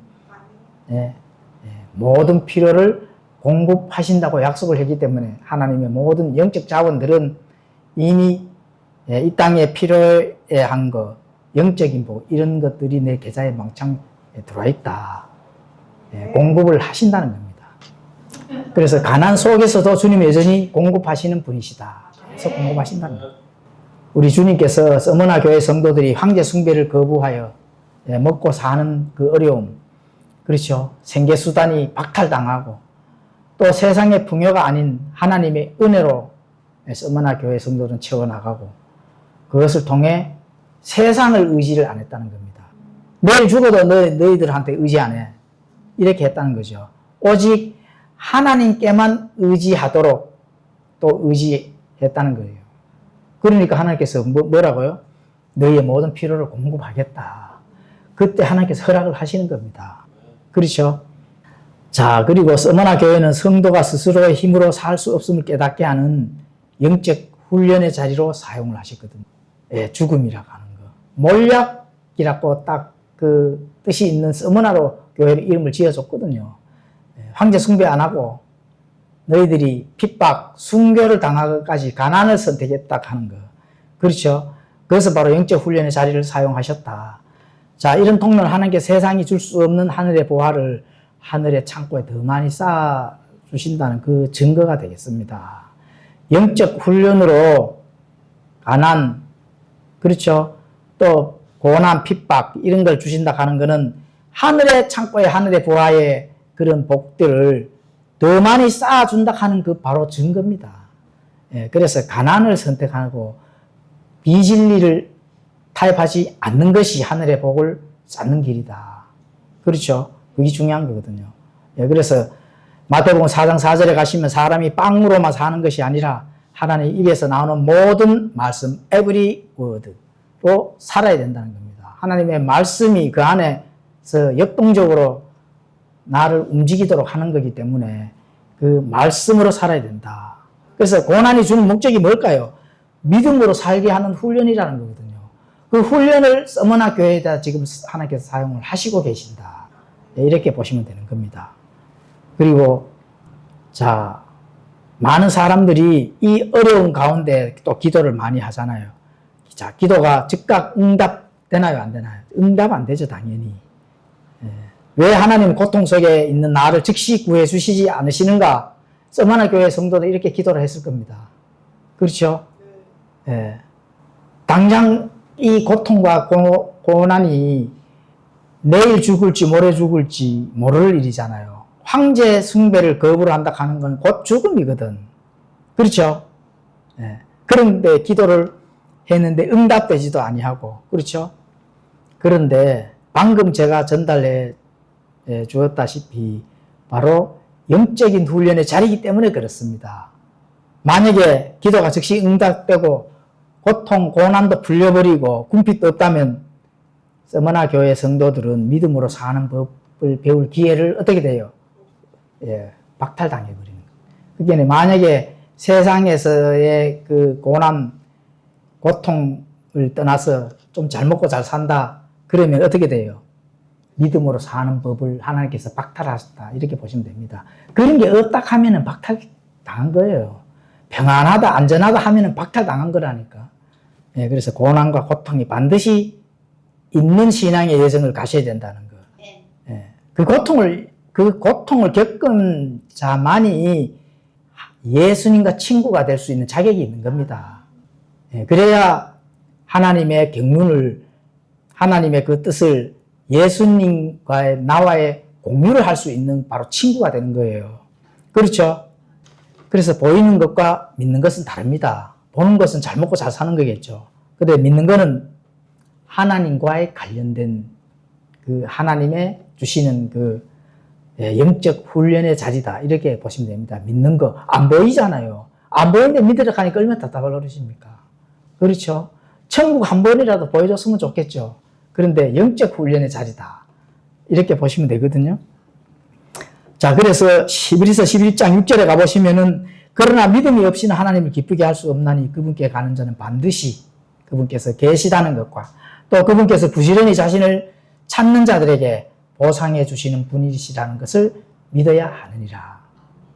모든 필요를 공급하신다고 약속을 했기 때문에 하나님의 모든 영적 자원들은 이미 이 땅에 필요해 한 거, 영적인 복, 이런 것들이 내 계좌에 망창 들어와 있다. 공급을 하신다는 겁니다. 그래서 가난 속에서도 주님 여전히 공급하시는 분이시다. 그래서 궁금하신다는 거예요. 우리 주님께서 서머나 교회 성도들이 황제 숭배를 거부하여 먹고 사는 그 어려움, 그렇죠. 생계수단이 박탈당하고 또 세상의 풍요가 아닌 하나님의 은혜로 서머나 교회 성도들은 채워나가고 그것을 통해 세상을 의지를 안 했다는 겁니다. 내일 죽어도 너희들한테 의지 안 해. 이렇게 했다는 거죠. 오직 하나님께만 의지하도록 또 의지했다는 거예요. 그러니까 하나님께서 뭐라고요? 너희의 모든 필요를 공급하겠다. 그때 하나님께서 허락을 하시는 겁니다. 그렇죠? 자, 그리고 서머나 교회는 성도가 스스로의 힘으로 살 수 없음을 깨닫게 하는 영적 훈련의 자리로 사용을 하셨거든요. 예, 죽음이라고 하는 거. 몰약이라고 딱 그 뜻이 있는 서머나로 교회의 이름을 지어줬거든요. 예, 황제 숭배 안 하고 너희들이 핍박, 순교를 당하기까지 가난을 선택했다 하는 거. 그렇죠? 그래서 바로 영적 훈련의 자리를 사용하셨다. 자, 이런 통로는 하나님께 세상이 줄 수 없는 하늘의 보화를 하늘의 창고에 더 많이 쌓아 주신다는 그 증거가 되겠습니다. 영적 훈련으로 가난, 그렇죠? 또 고난, 핍박 이런 걸 주신다 하는 것은 하늘의 창고에 하늘의 보화에 그런 복들을 더 많이 쌓아준다 하는 그 바로 증거입니다. 예, 그래서 가난을 선택하고 비진리를 타협하지 않는 것이 하늘의 복을 쌓는 길이다. 그렇죠? 그게 중요한 거거든요. 예, 그래서 마태복음 4장 4절에 가시면 사람이 빵으로만 사는 것이 아니라 하나님 입에서 나오는 모든 말씀, every word로 살아야 된다는 겁니다. 하나님의 말씀이 그 안에서 역동적으로 나를 움직이도록 하는 거기 때문에 그 말씀으로 살아야 된다. 그래서 고난이 주는 목적이 뭘까요? 믿음으로 살게 하는 훈련이라는 거거든요. 그 훈련을 서머나 교회에다 지금 하나님께서 사용을 하시고 계신다. 이렇게 보시면 되는 겁니다. 그리고 자, 많은 사람들이 이 어려운 가운데 또 기도를 많이 하잖아요. 자, 기도가 즉각 응답 되나요? 안 되나요? 응답 안 되죠, 당연히. 왜 하나님 고통 속에 있는 나를 즉시 구해 주시지 않으시는가? 서머나 교회 성도들 이렇게 기도를 했을 겁니다. 그렇죠? 예. 당장 이 고통과 고난이 내일 죽을지 모레 죽을지 모를 일이잖아요. 황제 숭배를 거부를 한다 하는 건 곧 죽음이거든. 그렇죠? 예. 그런데 기도를 했는데 응답되지도 아니하고, 그렇죠? 그런데 방금 제가 전달해 주었다시피 바로 영적인 훈련의 자리이기 때문에 그렇습니다. 만약에 기도가 즉시 응답되고 고통, 고난도 풀려버리고 궁핍도 없다면 서머나 교회 성도들은 믿음으로 사는 법을 배울 기회를 어떻게 돼요? 예, 박탈당해버리는 거예요. 그게 만약에 세상에서의 그 고난, 고통을 떠나서 좀 잘 먹고 잘 산다. 그러면 어떻게 돼요? 믿음으로 사는 법을 하나님께서 박탈하셨다. 이렇게 보시면 됩니다. 그런 게 없다 하면은 박탈당한 거예요. 평안하다, 안전하다 하면은 박탈당한 거라니까. 예, 그래서 고난과 고통이 반드시 있는 신앙의 여정을 가셔야 된다는 거. 예, 그 고통을 겪은 자만이 예수님과 친구가 될 수 있는 자격이 있는 겁니다. 예, 그래야 하나님의 경륜을, 하나님의 그 뜻을 예수님과의 나와의 공유를 할 수 있는 바로 친구가 되는 거예요. 그렇죠? 그래서 보이는 것과 믿는 것은 다릅니다. 보는 것은 잘 먹고 잘 사는 거겠죠. 근데 믿는 것은 하나님과의 관련된 그 하나님의 주시는 그 영적 훈련의 자리다. 이렇게 보시면 됩니다. 믿는 거. 안 보이잖아요. 안 보이는데 믿으러 가니까 얼마나 답답할 노릇입니까? 그렇죠? 천국 한 번이라도 보여줬으면 좋겠죠. 그런데 영적 훈련의 자리다. 이렇게 보시면 되거든요. 자, 그래서 히브리서 11장 6절에 가보시면은 그러나 믿음이 없이는 하나님을 기쁘게 할 수 없나니 그분께 가는 자는 반드시 그분께서 계시다는 것과 또 그분께서 부지런히 자신을 찾는 자들에게 보상해 주시는 분이시라는 것을 믿어야 하느니라.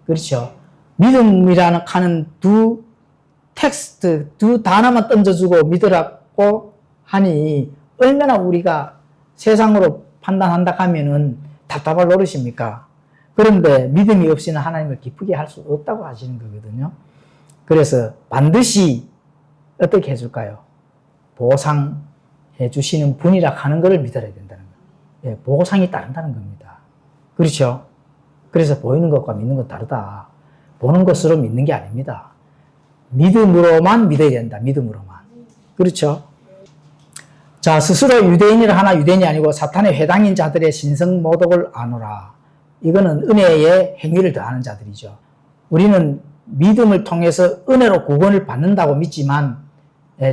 그렇죠? 믿음이라는 하는 두 텍스트, 두 단어만 던져주고 믿으라고 하니 얼마나 우리가 세상으로 판단한다 하면은 답답할 노릇입니까? 그런데 믿음이 없이는 하나님을 기쁘게 할 수 없다고 하시는 거거든요. 그래서 반드시 어떻게 해줄까요? 보상해 주시는 분이라 하는 것을 믿어야 된다는 거예요. 예, 보상이 따른다는 겁니다. 그렇죠? 그래서 보이는 것과 믿는 건 다르다. 보는 것으로 믿는 게 아닙니다. 믿음으로만 믿어야 된다. 믿음으로만. 그렇죠? 자, 스스로 유대인이라 하나 유대인이 아니고 사탄의 회당인 자들의 신성모독을 아노라. 이거는 은혜의 행위를 더하는 자들이죠. 우리는 믿음을 통해서 은혜로 구원을 받는다고 믿지만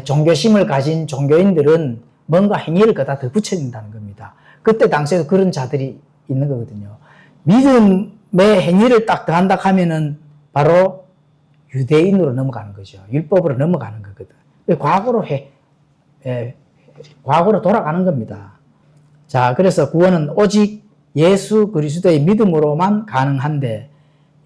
종교심을 가진 종교인들은 뭔가 행위를 거다 더 붙여진다는 겁니다. 그때 당시에도 그런 자들이 있는 거거든요. 믿음의 행위를 딱 더한다 하면은 바로 유대인으로 넘어가는 거죠. 율법으로 넘어가는 거거든. 과거로 돌아가는 겁니다. 자, 그래서 구원은 오직 예수 그리스도의 믿음으로만 가능한데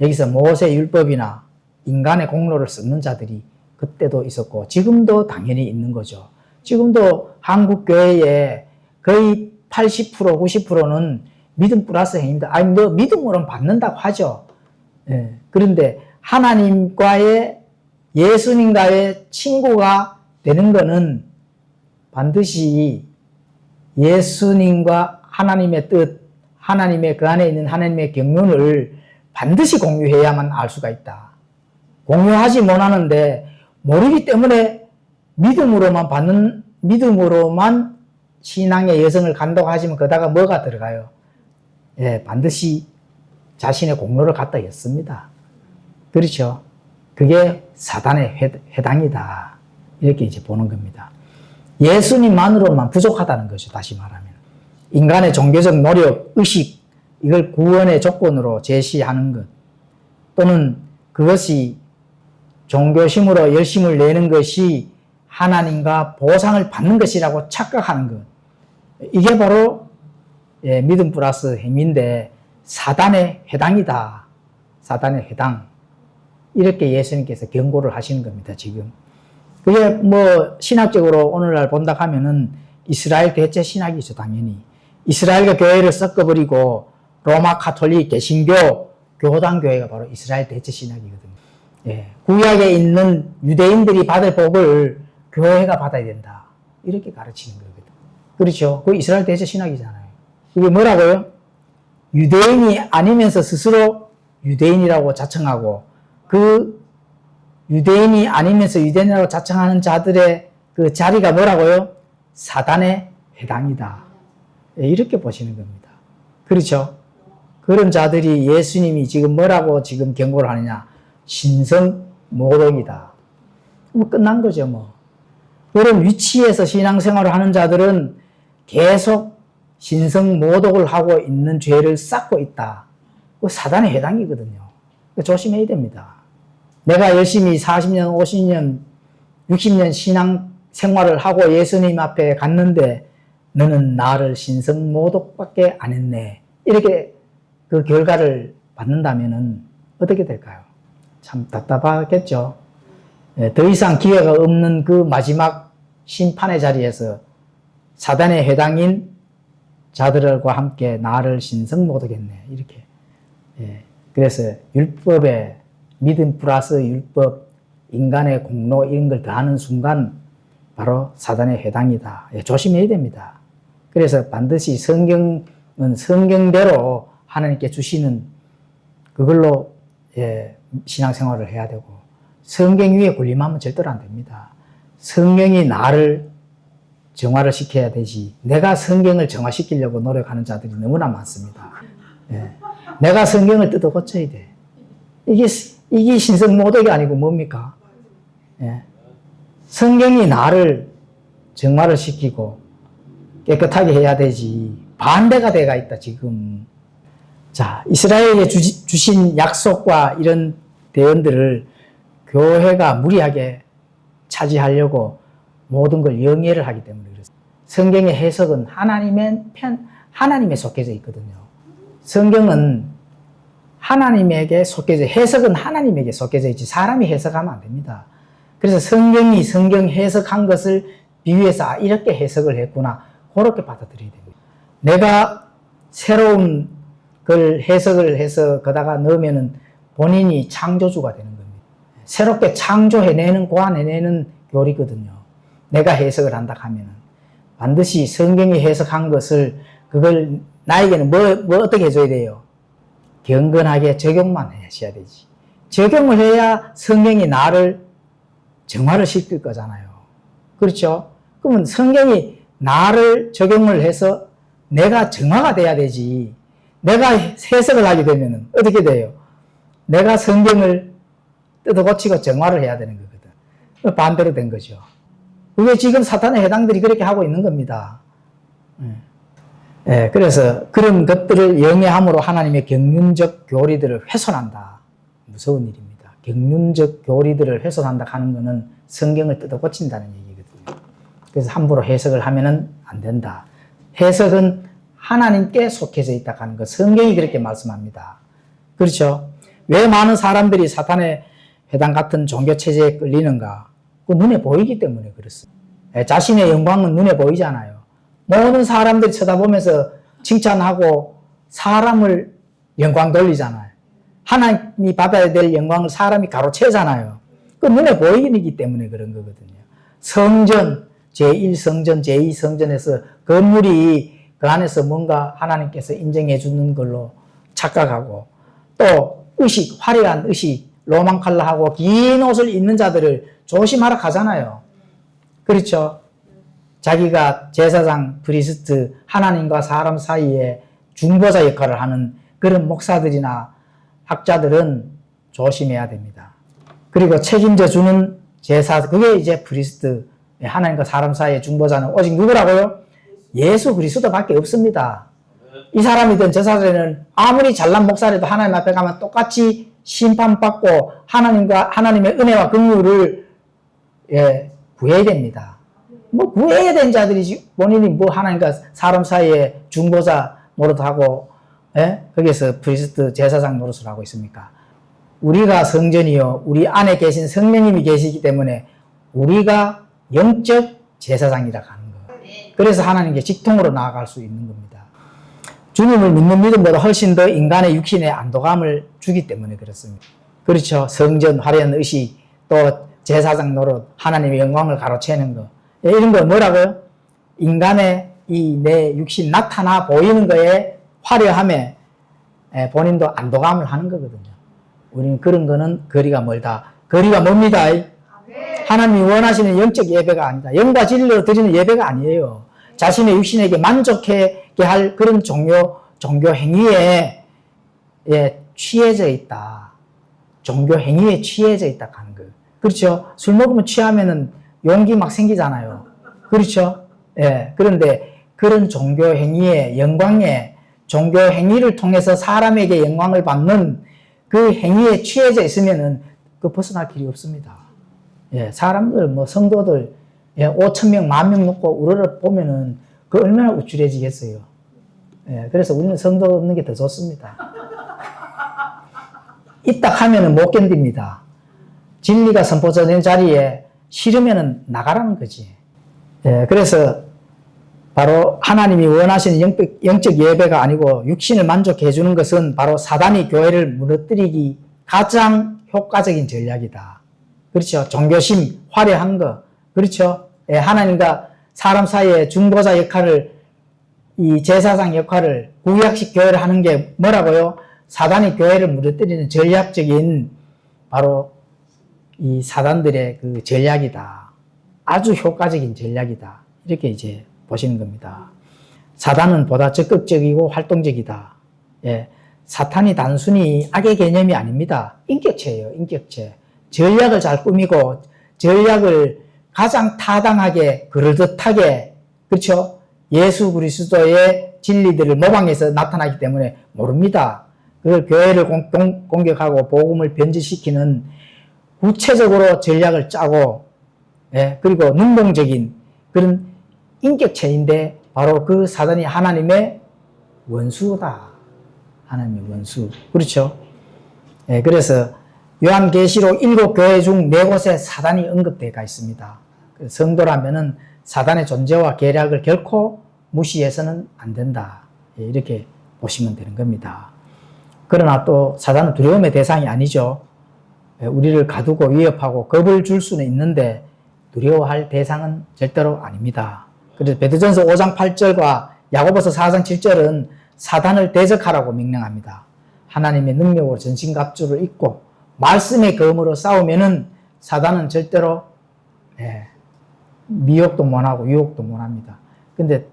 여기서 모세 율법이나 인간의 공로를 썩는 자들이 그때도 있었고 지금도 당연히 있는 거죠. 지금도 한국 교회에 거의 80% 90%는 믿음 플러스 행위입니다. 아니 뭐 믿음으로는 받는다고 하죠. 예. 그런데 하나님과의 예수님과의 친구가 되는 것은 반드시 예수님과 하나님의 뜻, 하나님의 그 안에 있는 하나님의 경륜을 반드시 공유해야만 알 수가 있다. 공유하지 못하는데 모르기 때문에 믿음으로만 신앙의 여정을 간다고 하시면 거다가 뭐가 들어가요? 예, 반드시 자신의 공로를 갖다 였습니다. 그렇죠? 그게 사단의 회당이다. 이렇게 이제 보는 겁니다. 예수님만으로만 부족하다는 거죠. 다시 말하면. 인간의 종교적 노력, 의식, 이걸 구원의 조건으로 제시하는 것. 또는 그것이 종교심으로 열심을 내는 것이 하나님과 보상을 받는 것이라고 착각하는 것. 이게 바로 믿음 플러스 행위인데 사단의 회당이다. 사단의 회당. 이렇게 예수님께서 경고를 하시는 겁니다. 지금. 그게 뭐 신학적으로 오늘날 본다 하면은 이스라엘 대체 신학이죠. 당연히. 이스라엘과 교회를 섞어버리고 로마 카톨릭, 개신교, 교단교회가 바로 이스라엘 대체 신학이거든요. 예. 구약에 있는 유대인들이 받을 복을 교회가 받아야 된다. 이렇게 가르치는 거거든요. 그렇죠. 그 이스라엘 대체 신학이잖아요. 그게 뭐라고요? 유대인이 아니면서 스스로 유대인이라고 자청하고 그 유대인이 아니면서 유대인이라고 자청하는 자들의 그 자리가 뭐라고요? 사단의 회당이다. 이렇게 보시는 겁니다. 그렇죠? 그런 자들이 예수님이 지금 뭐라고 지금 경고를 하느냐? 신성모독이다. 뭐 끝난 거죠, 뭐. 그런 위치에서 신앙생활을 하는 자들은 계속 신성모독을 하고 있는 죄를 쌓고 있다. 그 사단의 회당이거든요. 조심해야 됩니다. 내가 열심히 40년, 50년, 60년 신앙생활을 하고 예수님 앞에 갔는데 너는 나를 신성모독밖에 안 했네. 이렇게 그 결과를 받는다면 어떻게 될까요? 참 답답하겠죠. 더 이상 기회가 없는 그 마지막 심판의 자리에서 사단의 회당인 자들과 함께 나를 신성모독했네. 이렇게. 그래서 율법에 믿음 플러스 율법, 인간의 공로 이런 걸 더하는 순간 바로 사단의 회당이다. 조심해야 됩니다. 그래서 반드시 성경은 성경대로 하나님께 주시는 그걸로 신앙생활을 해야 되고 성경 위에 군림하면 절대로 안 됩니다. 성경이 나를 정화를 시켜야 되지 내가 성경을 정화시키려고 노력하는 자들이 너무나 많습니다. 내가 성경을 뜯어 고쳐야 돼. 이게 신성모독이 아니고 뭡니까? 성경이 나를 정화를 시키고 깨끗하게 해야 되지 반대가 돼가 있다 지금. 자, 이스라엘에 주신 약속과 이런 대언들을 교회가 무리하게 차지하려고 모든 걸 영예를 하기 때문에 그렇습니다. 성경의 해석은 하나님에 속해져 있거든요. 성경은 하나님에게 속해져, 해석은 하나님에게 속해져 있지 사람이 해석하면 안 됩니다. 그래서 성경이 성경 해석한 것을 비유해서 이렇게 해석을 했구나 그렇게 받아들여야 됩니다. 내가 새로운 걸 해석을 해서 거다가 넣으면은 본인이 창조주가 되는 겁니다. 새롭게 창조해내는, 고안해내는 교리거든요. 내가 해석을 한다 하면은. 반드시 성경이 해석한 것을, 그걸 나에게는 뭐 어떻게 해줘야 돼요? 경건하게 적용만 하셔야 되지. 적용을 해야 성경이 나를 정화를 시킬 거잖아요. 그렇죠? 그러면 성경이 나를 적용을 해서 내가 정화가 돼야 되지. 내가 해석을 하게 되면 어떻게 돼요? 내가 성경을 뜯어고치고 정화를 해야 되는 거거든. 반대로 된 거죠. 그게 지금 사탄의 해당들이 그렇게 하고 있는 겁니다. 그래서 그런 것들을 영위함으로 하나님의 경륜적 교리들을 훼손한다. 무서운 일입니다. 경륜적 교리들을 훼손한다 하는 것은 성경을 뜯어고친다는 얘기거든요. 그래서 함부로 해석을 하면은 안 된다. 해석은 하나님께 속해져 있다 하는 것. 성경이 그렇게 말씀합니다. 그렇죠? 왜 많은 사람들이 사탄의 회당 같은 종교체제에 끌리는가? 그 눈에 보이기 때문에 그렇습니다. 자신의 영광은 눈에 보이잖아요. 모든 사람들이 쳐다보면서 칭찬하고 사람을 영광 돌리잖아요. 하나님이 받아야 될 영광을 사람이 가로채잖아요. 그 눈에 보이기 때문에 그런 거거든요. 성전, 제1성전, 제2성전에서 건물이 그 안에서 뭔가 하나님께서 인정해 주는 걸로 착각하고, 또 의식, 화려한 의식, 로망 컬러하고 긴 옷을 입는 자들을 조심하라 하잖아요. 그렇죠? 자기가 제사장, 프리스트, 하나님과 사람 사이에 중보자 역할을 하는 그런 목사들이나 학자들은 조심해야 됩니다. 그리고 책임져 주는 제사, 그게 이제 프리스트, 하나님과 사람 사이의 중보자는 오직 누구라고요? 예수 그리스도밖에 없습니다. 이 사람이든 저 사람은 아무리 잘난 목사라도 하나님 앞에 가면 똑같이 심판받고 하나님의 은혜와 긍휼을 구해야 됩니다. 뭐 구해야 되는 자들이지 본인이 뭐 하나님과 사람 사이에 중보자 노릇하고 거기에서 프리스트 제사장 노릇을 하고 있습니까? 우리가 성전이요 우리 안에 계신 성령님이 계시기 때문에 우리가 영적 제사장이라 하는 거. 그래서 하나님께 직통으로 나아갈 수 있는 겁니다. 주님을 믿는 믿음보다 훨씬 더 인간의 육신에 안도감을 주기 때문에 그렇습니다. 그렇죠. 성전, 화려한 의식, 또 제사장 노릇, 하나님의 영광을 가로채는 거. 이런 거 뭐라고요? 인간의 이 내 육신 나타나 보이는 거에 화려함에 본인도 안도감을 하는 거거든요. 우리는 그런 거는 거리가 멀다. 거리가 멉니다. 하나님이 원하시는 영적 예배가 아니다. 영과 진리로 드리는 예배가 아니에요. 자신의 육신에게 만족하게 할 그런 종교 행위에 취해져 있다. 종교 행위에 취해져 있다 하는 거예요. 그렇죠? 술 먹으면 취하면은 용기 막 생기잖아요. 그렇죠? 그런데 그런 종교 행위에 영광에 종교 행위를 통해서 사람에게 영광을 받는 그 행위에 취해져 있으면은 그 벗어날 길이 없습니다. 사람들 뭐 성도들 5,000명, 10,000명 놓고 우러러 보면은 그 얼마나 우쭐해지겠어요. 그래서 우리는 성도 없는 게 더 좋습니다. 있다 하면은 못 견딥니다. 진리가 선포되는 자리에 싫으면은 나가라는 거지. 그래서 바로 하나님이 원하시는 영적 예배가 아니고 육신을 만족해 주는 것은 바로 사단이 교회를 무너뜨리기 가장 효과적인 전략이다. 그렇죠. 종교심, 화려한 거. 그렇죠. 하나님과 사람 사이의 중보자 역할을, 이 제사장 역할을 구약식 교회를 하는 게 뭐라고요? 사단이 교회를 무너뜨리는 전략적인 바로 이 사단들의 그 전략이다. 아주 효과적인 전략이다. 이렇게 이제 보시는 겁니다. 사단은 보다 적극적이고 활동적이다. 사탄이 단순히 악의 개념이 아닙니다. 인격체예요, 인격체. 전략을 잘 꾸미고 전략을 가장 타당하게 그럴듯하게, 그렇죠? 예수 그리스도의 진리들을 모방해서 나타나기 때문에 모릅니다. 그걸 교회를 공격하고 복음을 변질시키는 구체적으로 전략을 짜고, 그리고 능동적인 그런 인격체인데 바로 그 사단이 하나님의 원수다. 하나님의 원수. 그렇죠? 그래서 요한계시록 7교회 중 4곳에 사단이 언급되어 있습니다. 성도라면은 사단의 존재와 계략을 결코 무시해서는 안 된다. 이렇게 보시면 되는 겁니다. 그러나 또 사단은 두려움의 대상이 아니죠. 우리를 가두고 위협하고 겁을 줄 수는 있는데 두려워할 대상은 절대로 아닙니다. 그래서 베드전서 5장 8절과 야고보서 4장 7절은 사단을 대적하라고 명령합니다. 하나님의 능력으로 전신갑주를 입고 말씀의 검으로 싸우면은 사단은 절대로 미혹도 못하고 유혹도 못합니다. 근데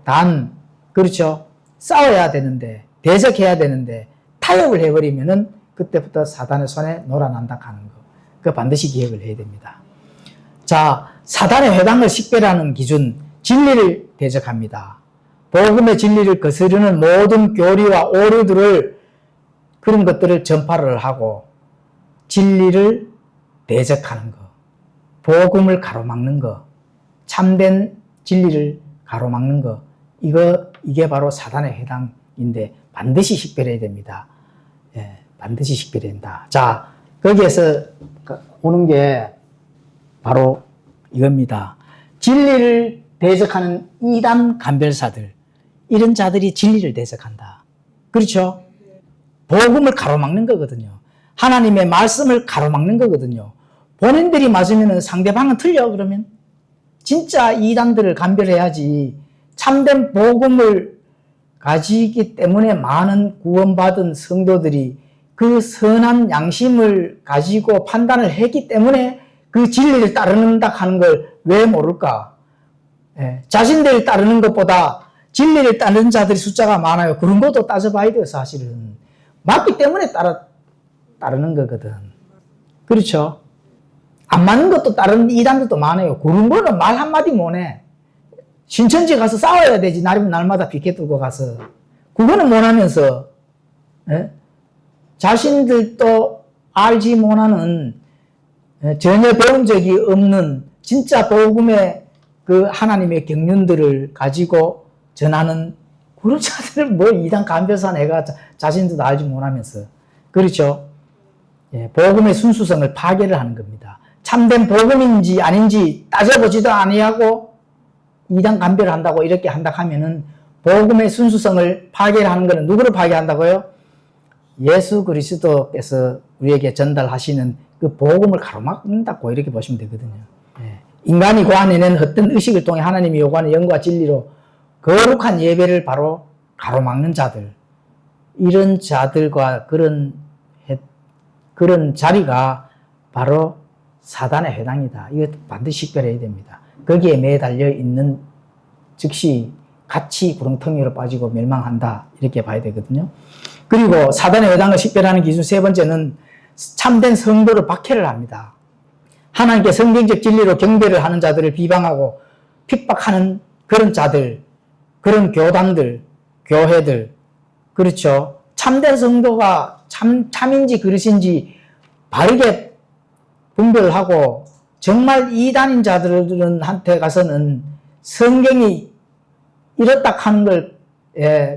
그렇죠. 싸워야 되는데 대적해야 되는데 타협을 해버리면은 그때부터 사단의 손에 놀아난다 하는 거. 그거 반드시 기억을 해야 됩니다. 자, 사단의 회당을 식별하는 기준, 진리를 대적합니다. 복음의 진리를 거스르는 모든 교리와 오류들을 그런 것들을 전파를 하고 진리를 대적하는 거, 복음을 가로막는 거, 참된 진리를 가로막는 거, 이게 바로 사단의 회당인데 반드시 식별해야 됩니다. 반드시 식별해야 된다. 자, 거기에서 오는 게 바로 이겁니다. 진리를 대적하는 이단 간별사들, 이런 자들이 진리를 대적한다. 그렇죠? 복음을 가로막는 거거든요. 하나님의 말씀을 가로막는 거거든요. 본인들이 맞으면 상대방은 틀려, 그러면? 진짜 이단들을 간별해야지. 참된 복음을 가지기 때문에 많은 구원받은 성도들이 그 선한 양심을 가지고 판단을 했기 때문에 그 진리를 따르는다 하는 걸 왜 모를까? 자신들을 따르는 것보다 진리를 따르는 자들이 숫자가 많아요. 그런 것도 따져봐야 돼요, 사실은. 맞기 때문에 따르는 거거든. 그렇죠? 안 맞는 것도 따르는 이단들도 많아요. 그런 거는 말 한마디 못해. 신천지 가서 싸워야 되지. 날마다 피켓 들고 가서. 그거는 못하면서, 자신들도 알지 못하는, 전혀 배운 적이 없는 진짜 복음의 그 하나님의 경륜들을 가지고 전하는 그런 자들을 뭐 이단 간별사 내가 자신들도 알지 못하면서. 그렇죠? 복음의 순수성을 파괴를 하는 겁니다. 참된 복음인지 아닌지 따져보지도 아니하고 이단 간별을 한다고 이렇게 한다 하면은 복음의 순수성을 파괴하는 것은 누구를 파괴한다고요? 예수 그리스도께서 우리에게 전달하시는 그 복음을 가로막는다고 이렇게 보시면 되거든요. 인간이 고안해낸 헛된 의식을 통해 하나님이 요구하는 영과 진리로 거룩한 예배를 바로 가로막는 자들, 이런 자들과 그런 자리가 바로 사단의 회당이다. 이거 반드시 식별해야 됩니다. 거기에 매달려 있는 즉시 같이 구렁텅이로 빠지고 멸망한다. 이렇게 봐야 되거든요. 그리고 사단의 회당을 식별하는 기준 세 번째는 참된 성도를 박해를 합니다. 하나님께 성경적 진리로 경배를 하는 자들을 비방하고 핍박하는 그런 자들, 그런 교단들, 교회들, 그렇죠? 참된 성도가 참인지 그릇인지 바르게 분별하고 정말 이단인 자들한테 가서는 성경이 이렇다 하는 걸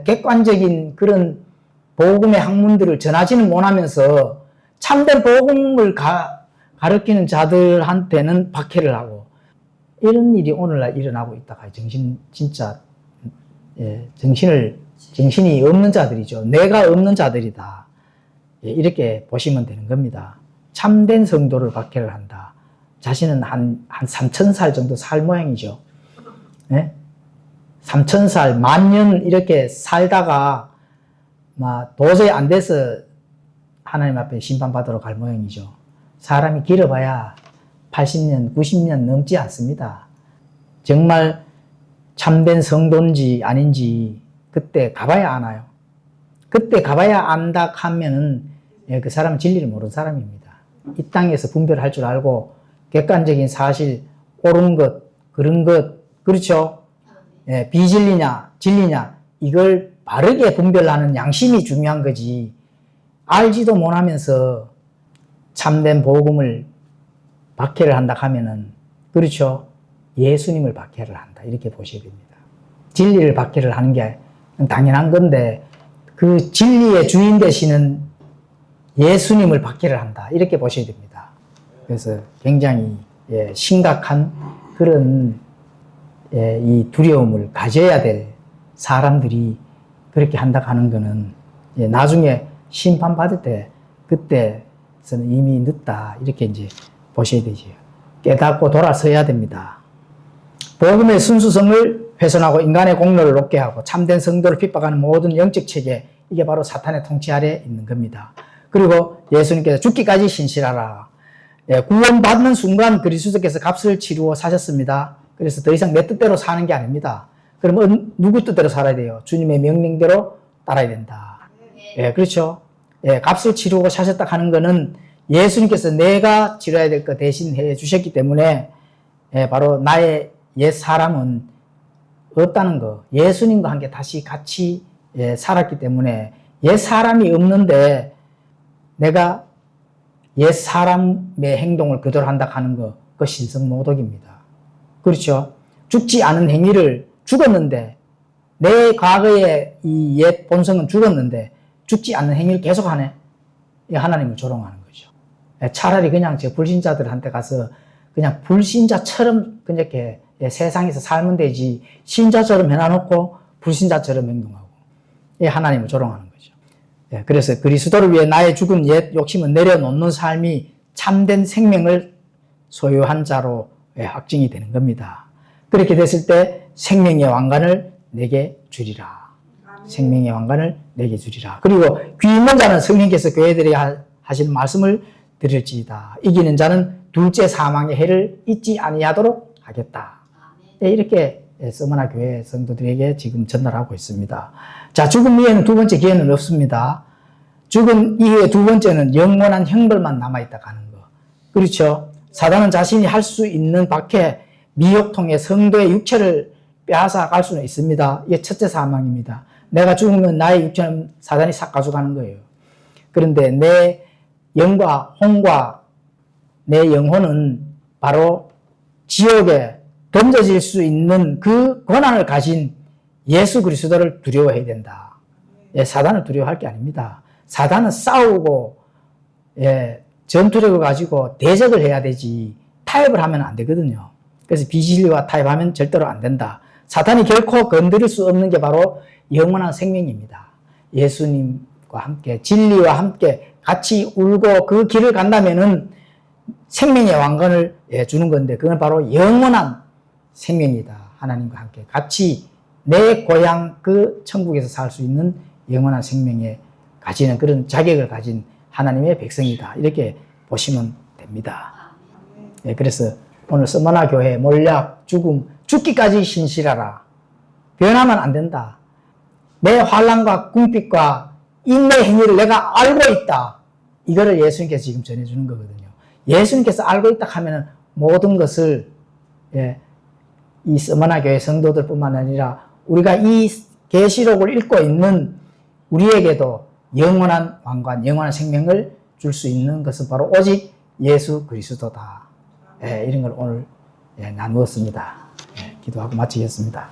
객관적인 그런 복음의 학문들을 전하지는 못하면서 참된 복음을 가르치는 자들한테는 박해를 하고 이런 일이 오늘날 일어나고 있다가 정신이 없는 자들이죠. 뇌가 없는 자들이다. 이렇게 보시면 되는 겁니다. 참된 성도를 박해를 한다. 자신은 한 3,000살 정도 살 모양이죠. 3,000살, 만년 이렇게 살다가 도저히 안 돼서 하나님 앞에 심판받으러 갈 모양이죠. 사람이 길어봐야 80년, 90년 넘지 않습니다. 정말 참된 성도인지 아닌지 그때 가봐야 아나요. 그때 가봐야 안다 하면은 그 사람은 진리를 모르는 사람입니다. 이 땅에서 분별할 줄 알고 객관적인 사실, 옳은 것, 그런 것, 그렇죠? 비진리냐, 진리냐, 이걸 바르게 분별하는 양심이 중요한 거지. 알지도 못하면서 참된 복음을 박해를 한다 하면은, 그렇죠? 예수님을 박해를 한다. 이렇게 보셔야 됩니다. 진리를 박해를 하는 게 당연한 건데, 그 진리의 주인 되시는 예수님을 박해를 한다. 이렇게 보셔야 됩니다. 그래서 굉장히 심각한 그런 이 두려움을 가져야 될 사람들이 그렇게 한다 하는 거는 나중에 심판받을 때 그때 이미 늦다. 이렇게 이제 보셔야 되지요. 깨닫고 돌아서야 됩니다. 복음의 순수성을 훼손하고 인간의 공로를 높게 하고 참된 성도를 핍박하는 모든 영적 체계, 이게 바로 사탄의 통치 아래 있는 겁니다. 그리고 예수님께서 죽기까지 신실하라. 구원받는 순간 그리스도께서 값을 치루어 사셨습니다. 그래서 더 이상 내 뜻대로 사는 게 아닙니다. 그러면 누구 뜻대로 살아야 돼요? 주님의 명령대로 따라야 된다. 그렇죠. 값을 치루고 사셨다 하는 거는 예수님께서 내가 치러야 될 거 대신 해 주셨기 때문에 바로 나의 옛 사람은 없다는 거. 예수님과 함께 다시 같이 살았기 때문에 옛 사람이 없는데 내가 옛 사람의 행동을 그대로 한다 하는 거, 그 신성모독입니다. 그렇죠. 죽지 않은 행위를 죽었는데 내 과거의 이 옛 본성은 죽었는데 죽지 않는 행위를 계속하네. 하나님을 조롱하는 거죠. 차라리 그냥 저 불신자들한테 가서 그냥 불신자처럼 그렇게 세상에서 살면 되지, 신자처럼 해놔놓고 불신자처럼 행동하고 하나님을 조롱하는 거죠. 그래서 그리스도를 위해 나의 죽은 옛 욕심을 내려놓는 삶이 참된 생명을 소유한 자로 확증이 되는 겁니다. 그렇게 됐을 때 생명의 왕관을 내게 주리라. 생명의 왕관을 내게 주리라. 그리고 귀 있는 자는 성령께서 교회들이 하시는 말씀을 들을지이다. 이기는 자는 둘째 사망의 해를 잊지 아니하도록 하겠다. 이렇게 서머나 교회 성도들에게 지금 전달하고 있습니다. 자, 죽음 이후에는 두 번째 기회는 없습니다. 죽음 이후에 두 번째는 영원한 형벌만 남아있다 하는 거. 그렇죠. 사단은 자신이 할 수 있는 밖에 미혹 통해 성도의 육체를 빼앗아 갈 수는 있습니다. 이게 첫째 사망입니다. 내가 죽으면 나의 육체는 사단이 싹 가져가는 거예요. 그런데 내 영과 혼과 내 영혼은 바로 지옥에 던져질 수 있는 그 권한을 가진 예수 그리스도를 두려워해야 된다. 사단을 두려워할 게 아닙니다. 사단은 싸우고 전투력을 가지고 대적을 해야 되지 타협을 하면 안 되거든요. 그래서 비진리와 타협하면 절대로 안 된다. 사탄이 결코 건드릴 수 없는 게 바로 영원한 생명입니다. 예수님과 함께 진리와 함께 같이 울고 그 길을 간다면은 생명의 왕관을 주는 건데 그건 바로 영원한 생명이다. 하나님과 함께 같이 내 고향 그 천국에서 살 수 있는 영원한 생명에 가지는 그런 자격을 가진 하나님의 백성이다. 이렇게 보시면 됩니다. 그래서 오늘 서머나 교회 몰약, 죽음, 죽기까지 신실하라. 변하면 안 된다. 내 환난과 궁핍과 인내 행위를 내가 알고 있다. 이거를 예수님께서 지금 전해주는 거거든요. 예수님께서 알고 있다 하면 모든 것을 이 서머나 교회 성도들뿐만 아니라 우리가 이 계시록을 읽고 있는 우리에게도 영원한 왕관, 영원한 생명을 줄 수 있는 것은 바로 오직 예수 그리스도다. 이런 걸 오늘 나누었습니다. 기도하고 마치겠습니다.